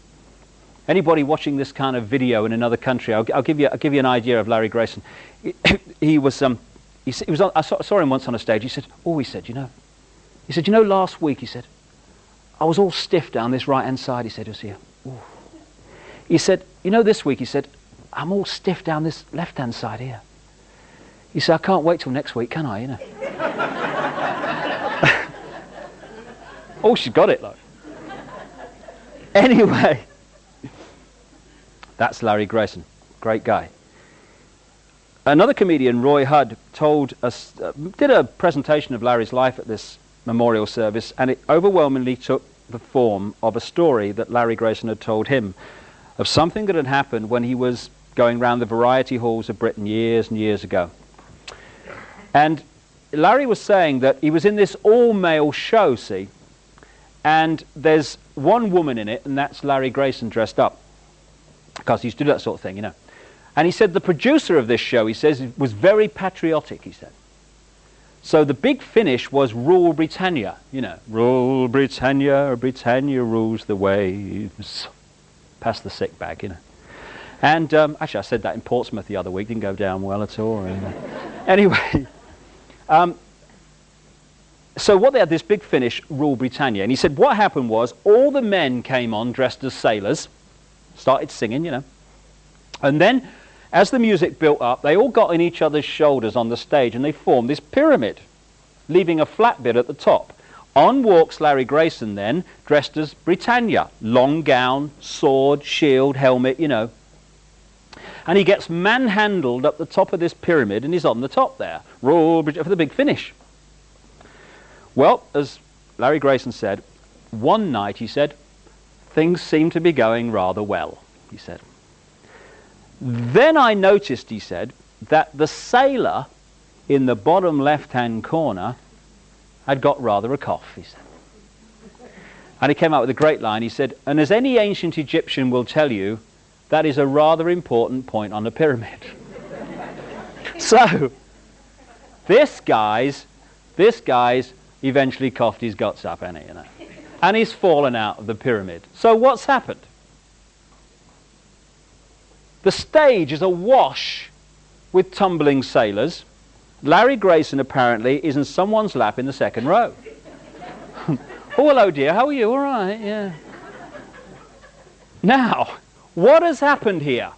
anybody watching this kind of video in another country, I'll give you an idea of Larry Grayson. He was I saw him once on a stage. He said, last week, he said, I was all stiff down this right-hand side. He said, it was here. Ooh. He said, this week, he said, I'm all stiff down this left-hand side here. He said, I can't wait till next week, can I, Oh, she's got it, though. Anyway, that's Larry Grayson. Great guy. Another comedian, Roy Hudd, did a presentation of Larry's life at this memorial service, and it overwhelmingly took the form of a story that Larry Grayson had told him of something that had happened when he was going round the variety halls of Britain years and years ago. And Larry was saying that he was in this all-male show, see, and there's one woman in it, and that's Larry Grayson dressed up, because he used to do that sort of thing, you know. And he said the producer of this show, he says, was very patriotic, he said. So the big finish was Rule Britannia, you know. Rule Britannia, Britannia rules the waves. Past the sick bag, you know. And actually I said that in Portsmouth the other week, didn't go down well at all. Anyway, so what they had, this big finish, Rule Britannia. And he said what happened was all the men came on dressed as sailors, started singing, you know. And then as the music built up, they all got on each other's shoulders on the stage and they formed this pyramid, leaving a flat bit at the top. On walks Larry Grayson then, dressed as Britannia. Long gown, sword, shield, helmet, you know. And he gets manhandled up the top of this pyramid and he's on the top there. Rule for the big finish. Well, as Larry Grayson said, one night, he said, things seemed to be going rather well, he said. Then I noticed, he said, that the sailor in the bottom left-hand corner had got rather a cough, he said. And he came out with a great line. He said, and as any ancient Egyptian will tell you, that is a rather important point on the pyramid. So, this guy's eventually coughed his guts up, hasn't he, you know? And he's fallen out of the pyramid. So what's happened? The stage is awash with tumbling sailors. Larry Grayson apparently is in someone's lap in the second row. Oh, hello dear, how are you? All right, yeah. Now, what has happened here?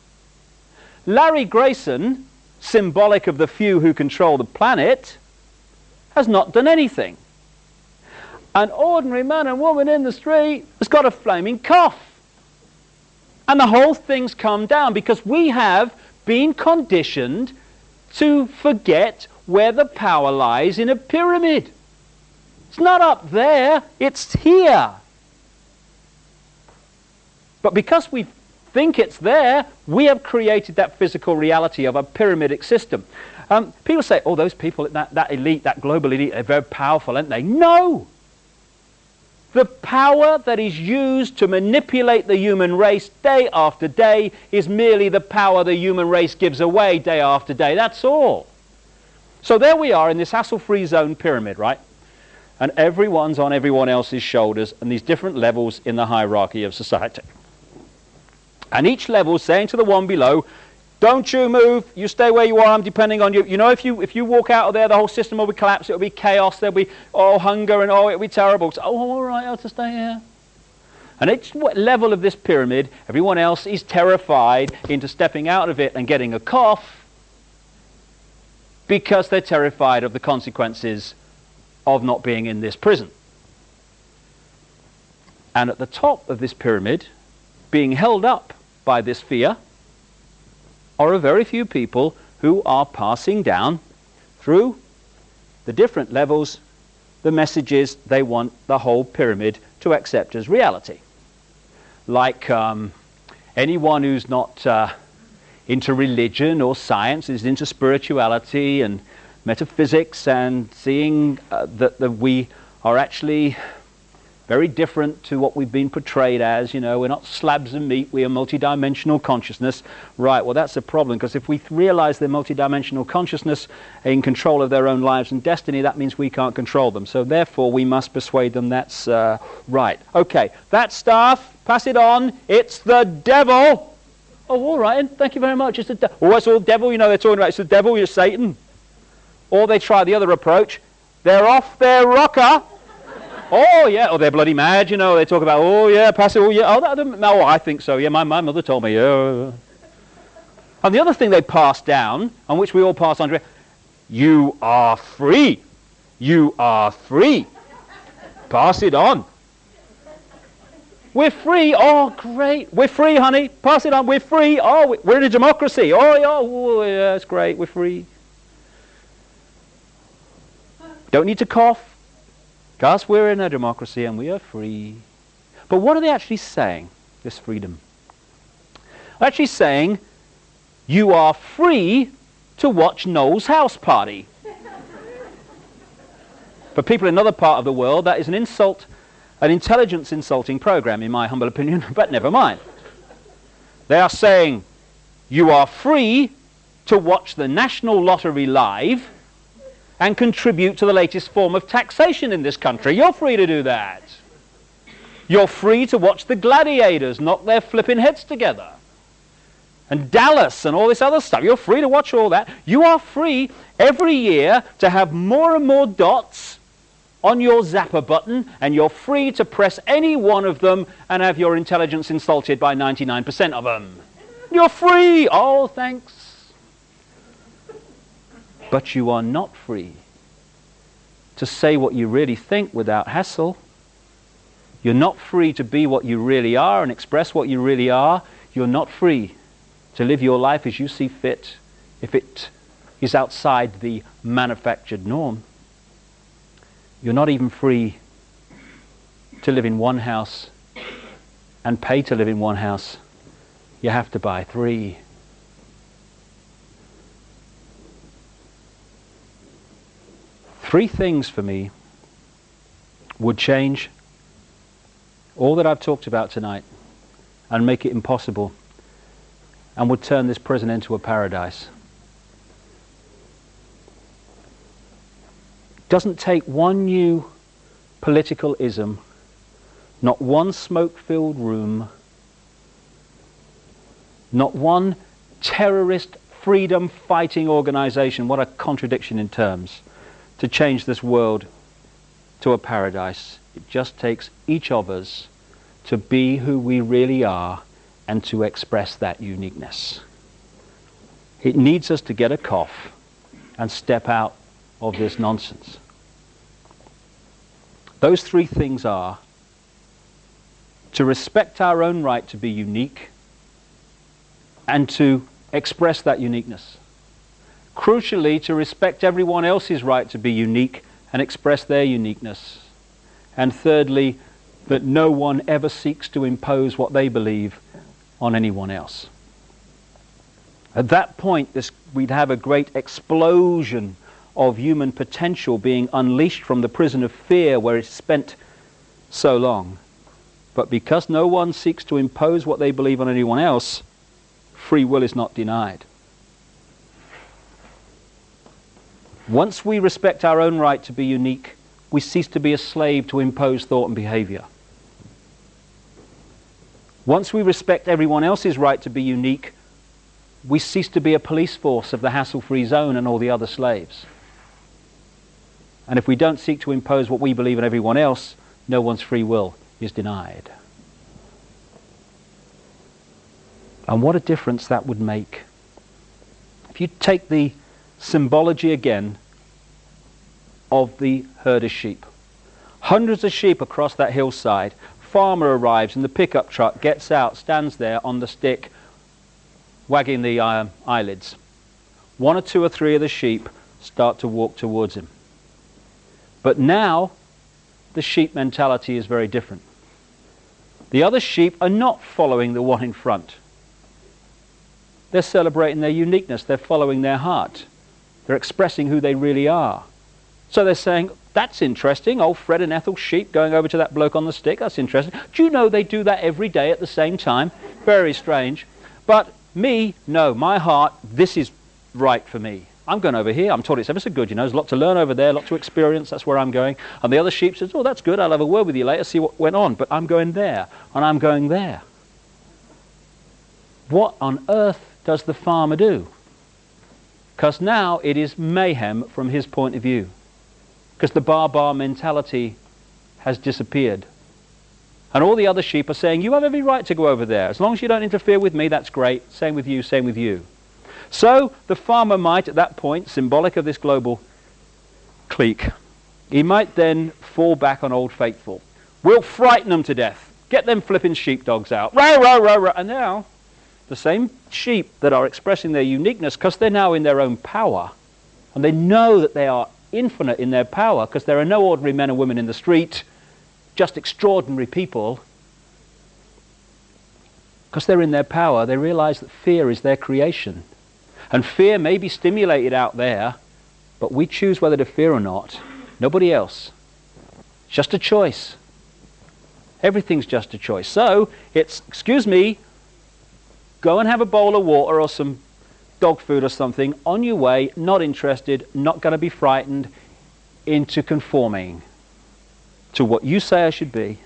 Larry Grayson, symbolic of the few who control the planet, has not done anything. An ordinary man and woman in the street has got a flaming cough. And the whole thing's come down because we have been conditioned to forget where the power lies in a pyramid. It's not up there, it's here. But because we think it's there, we have created that physical reality of a pyramidic system. People say, oh, those people, that elite, that global elite, they're very powerful, aren't they? No! The power that is used to manipulate the human race day after day is merely the power the human race gives away day after day. That's all. So there we are in this hassle-free zone pyramid, right? And everyone's on everyone else's shoulders and these different levels in the hierarchy of society. And each level saying to the one below, don't you move, you stay where you are, I'm depending on you. You know, if you walk out of there, the whole system will be collapsed, it'll be chaos, there'll be, hunger, and it'll be terrible. So, all right, I'll just stay here. And each level of this pyramid, everyone else is terrified into stepping out of it and getting a cough because they're terrified of the consequences of not being in this prison. And at the top of this pyramid, being held up by this fear, are a very few people who are passing down through the different levels the messages they want the whole pyramid to accept as reality. Like anyone who's not into religion or science is into spirituality and metaphysics and seeing that we are actually very different to what we've been portrayed as. You know, we're not slabs of meat, we are multidimensional consciousness. Right, well that's a problem, because if we realize they're multidimensional consciousness in control of their own lives and destiny, that means we can't control them. So therefore we must persuade them that's right. Okay, that stuff, pass it on, it's the devil. Oh, all right, thank you very much, it's the devil. Oh, it's all devil, you know, they're talking about it's the devil, you're Satan. Or they try the other approach, they're off their rocker. Oh, yeah, oh, they're bloody mad, you know, they talk about, oh, yeah, pass it, oh, yeah, oh, I think so, yeah, my mother told me, yeah. And the other thing they pass down, on which we all pass on, you are free, pass it on. We're free. Oh, great. We're free, honey. Pass it on. We're free. Oh, we're in a democracy. Oh, yeah, it's great. We're free. Don't need to cough. Because we're in a democracy and we are free. But what are they actually saying, this freedom? They're actually saying, you are free to watch Noel's house party. For people in another part of the world, that is an insult, an intelligence insulting program, in my humble opinion, but never mind. They are saying, you are free to watch the National Lottery live and contribute to the latest form of taxation in this country. You're free to do that. You're free to watch the gladiators knock their flipping heads together. And Dallas and all this other stuff. You're free to watch all that. You are free every year to have more and more dots on your zapper button, and you're free to press any one of them and have your intelligence insulted by 99% of them. You're free! Oh, thanks. But you are not free to say what you really think without hassle. You're not free to be what you really are and express what you really are. You're not free to live your life as you see fit if it is outside the manufactured norm. You're not even free to live in one house and pay to live in one house. You have to buy 3. Three things for me would change all that I've talked about tonight and make it impossible, and would turn this prison into a paradise. It doesn't take one new political ism, not one smoke-filled room, not one terrorist freedom-fighting organization, what a contradiction in terms, to change this world to a paradise. It just takes each of us to be who we really are and to express that uniqueness. It needs us to get a cough and step out of this nonsense. Those 3 things are to respect our own right to be unique and to express that uniqueness. Crucially, to respect everyone else's right to be unique and express their uniqueness. And thirdly, that no one ever seeks to impose what they believe on anyone else. At that point, we'd have a great explosion of human potential being unleashed from the prison of fear where it's spent so long. But because no one seeks to impose what they believe on anyone else, free will is not denied. Once we respect our own right to be unique, we cease to be a slave to imposed thought and behavior. Once we respect everyone else's right to be unique, we cease to be a police force of the hassle-free zone and all the other slaves. And if we don't seek to impose what we believe on everyone else, no one's free will is denied. And what a difference that would make. If you take the symbology again of the herd of sheep. Hundreds of sheep across that hillside. Farmer arrives in the pickup truck, gets out, stands there on the stick, wagging the eyelids. 1 or 2 or 3 of the sheep start to walk towards him. But now, the sheep mentality is very different. The other sheep are not following the one in front. They're celebrating their uniqueness. They're following their heart. They're expressing who they really are. So they're saying, that's interesting, old Fred and Ethel sheep going over to that bloke on the stick, that's interesting. Do you know they do that every day at the same time? Very strange. But me, no, my heart, this is right for me. I'm going over here. I'm told it's ever so good, you know. There's a lot to learn over there, a lot to experience. That's where I'm going. And the other sheep says, oh, that's good. I'll have a word with you later, see what went on. But I'm going there, and I'm going there. What on earth does the farmer do? Because now it is mayhem from his point of view. Because the bar mentality has disappeared. And all the other sheep are saying, you have every right to go over there. As long as you don't interfere with me, that's great. Same with you, same with you. So the farmer might, at that point, symbolic of this global clique, he might then fall back on Old Faithful. We'll frighten them to death. Get them flipping sheepdogs out. Row, row, row, row. And now, the same sheep that are expressing their uniqueness, because they're now in their own power, and they know that they are infinite in their power, because there are no ordinary men and women in the street, just extraordinary people. Because they're in their power, they realize that fear is their creation. And fear may be stimulated out there, but we choose whether to fear or not. Nobody else. It's just a choice. Everything's just a choice. So, it's, excuse me, go and have a bowl of water or some dog food or something on your way, not interested, not going to be frightened into conforming to what you say I should be.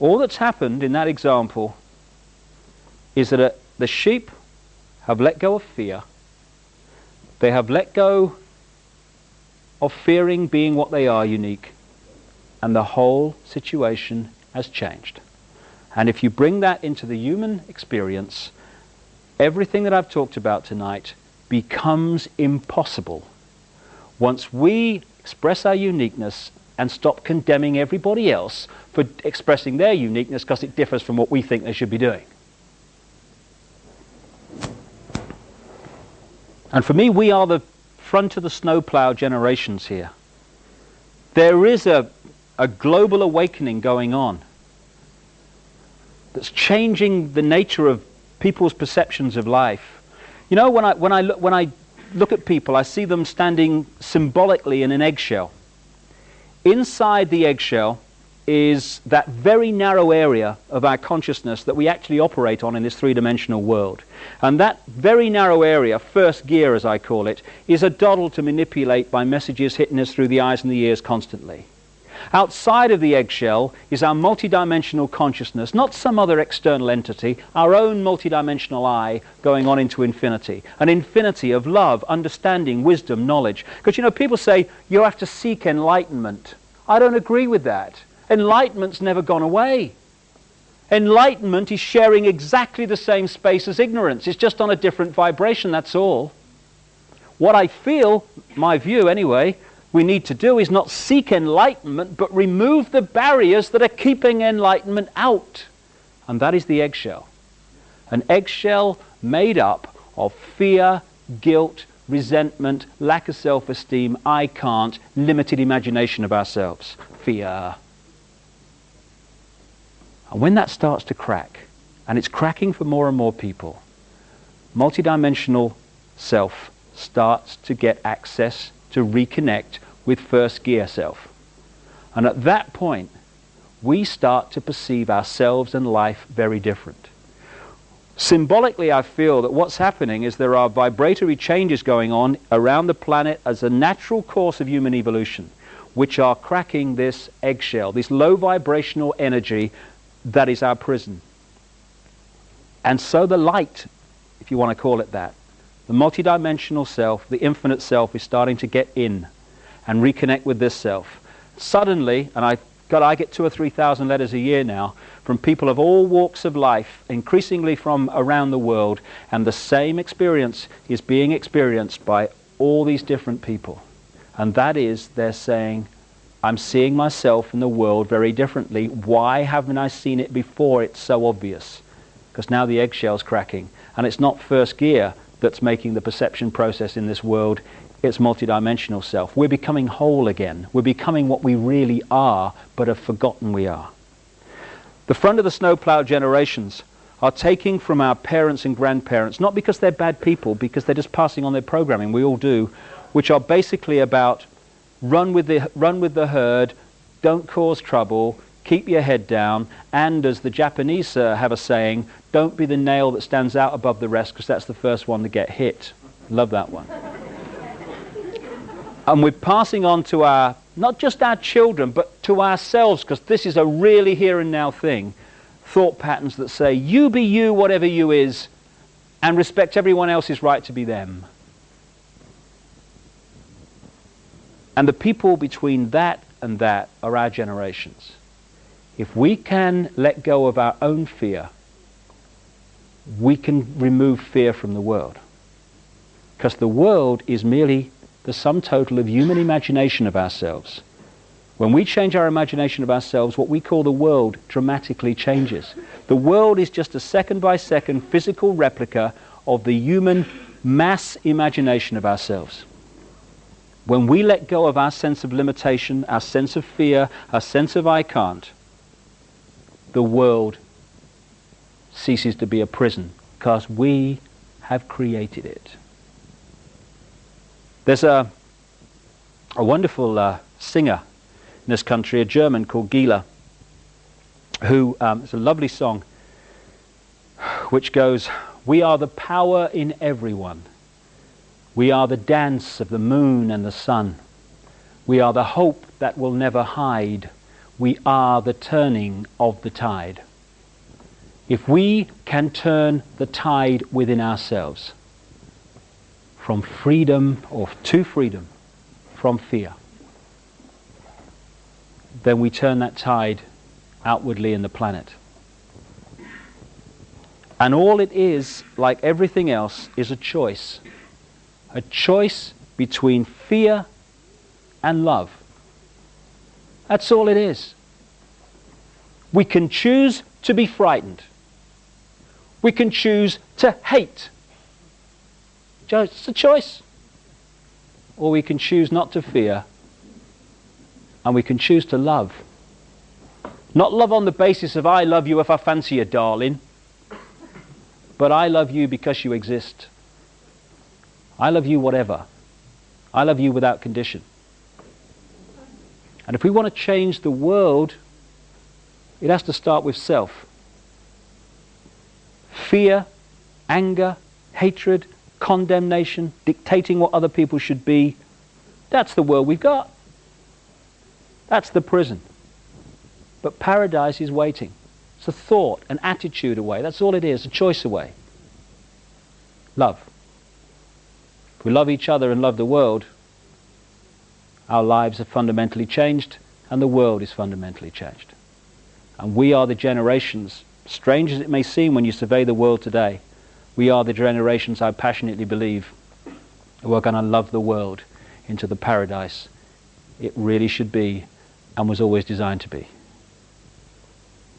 All that's happened in that example is that the sheep have let go of fear. They have let go of fearing being what they are, unique. And the whole situation has changed. And if you bring that into the human experience, everything that I've talked about tonight becomes impossible once we express our uniqueness and stop condemning everybody else for expressing their uniqueness because it differs from what we think they should be doing. And for me, we are the front of the snowplow generations here. There is a global awakening going on that's changing the nature of people's perceptions of life. You know, when I look at people, I see them standing symbolically in an eggshell. Inside the eggshell is that very narrow area of our consciousness that we actually operate on in this three-dimensional world. And that very narrow area, first gear as I call it, is a doddle to manipulate by messages hitting us through the eyes and the ears constantly. Outside of the eggshell is our multidimensional consciousness, not some other external entity, our own multidimensional I going on into infinity. An infinity of love, understanding, wisdom, knowledge. Because, you know, people say you have to seek enlightenment. I don't agree with that. Enlightenment's never gone away. Enlightenment is sharing exactly the same space as ignorance. It's just on a different vibration, that's all. What I feel, my view anyway, we need to do is not seek enlightenment, but remove the barriers that are keeping enlightenment out. And that is the eggshell. An eggshell made up of fear, guilt, resentment, lack of self-esteem, I can't, limited imagination of ourselves. Fear. And when that starts to crack, and it's cracking for more and more people, multidimensional self starts to get access to reconnect with first gear self. And at that point, we start to perceive ourselves and life very different. Symbolically, I feel that what's happening is there are vibratory changes going on around the planet as a natural course of human evolution, which are cracking this eggshell, this low vibrational energy that is our prison. And so the light, if you want to call it that, the multidimensional self, the infinite self, is starting to get in and reconnect with this self. Suddenly, and I get 2,000 or 3,000 letters a year now from people of all walks of life, increasingly from around the world, and the same experience is being experienced by all these different people. And that is, they're saying, I'm seeing myself in the world very differently. Why haven't I seen it before? It's so obvious. Because now the eggshell's cracking. And it's not first gear that's making the perception process in this world. It's multidimensional self. We're becoming whole again. We're becoming what we really are, but have forgotten we are. The front of the snowplow generations are taking from our parents and grandparents, not because they're bad people, because they're just passing on their programming, we all do, which are basically about run with the herd, don't cause trouble, keep your head down, and as the Japanese have a saying, don't be the nail that stands out above the rest, because that's the first one to get hit. Love that one. And we're passing on to our, not just our children, but to ourselves, because this is a really here and now thing, thought patterns that say, you be you, whatever you is, and respect everyone else's right to be them. And the people between that and that are our generations. If we can let go of our own fear, we can remove fear from the world. Because the world is merely the sum total of human imagination of ourselves. When we change our imagination of ourselves, what we call the world dramatically changes. The world is just a second-by-second physical replica of the human mass imagination of ourselves. When we let go of our sense of limitation, our sense of fear, our sense of I can't, the world ceases to be a prison because we have created it. There's a wonderful singer in this country, a German called Gila, who, it's a lovely song which goes, "We are the power in everyone. We are the dance of the moon and the sun. We are the hope that will never hide. We are the turning of the tide." If we can turn the tide within ourselves from freedom or to freedom from fear, then we turn that tide outwardly in the planet. And all it is, like everything else, is a choice. A choice between fear and love. That's all it is. We can choose to be frightened. We can choose to hate. It's a choice. Or we can choose not to fear, and we can choose to love. Not love on the basis of I love you if I fancy you, darling, but I love you because you exist. I love you whatever. I love you without condition. And if we want to change the world, it has to start with self. Fear, anger, hatred, condemnation, dictating what other people should be, that's the world we've got. That's the prison. But paradise is waiting. It's a thought, an attitude away. That's all it is, a choice away. Love. If we love each other and love the world, our lives are fundamentally changed and the world is fundamentally changed. And we are the generations, strange as it may seem when you survey the world today, we are the generations, I passionately believe, who are going to love the world into the paradise it really should be and was always designed to be.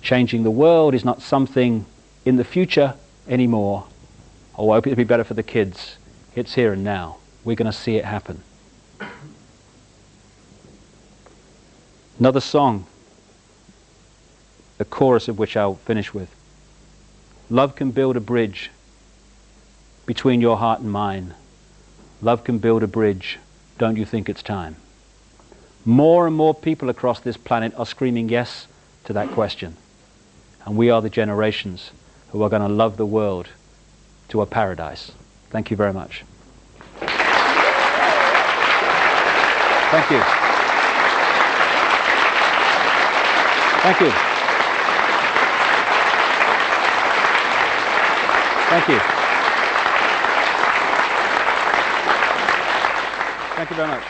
Changing the world is not something in the future anymore. Oh, I hope it'll be better for the kids. It's here and now. We're going to see it happen. Another song, the chorus of which I'll finish with. Love can build a bridge between your heart and mine. Love can build a bridge. Don't you think it's time? More and more people across this planet are screaming yes to that question. And we are the generations who are going to love the world to a paradise. Thank you very much. Thank you. Thank you. Thank you. Thank you very much.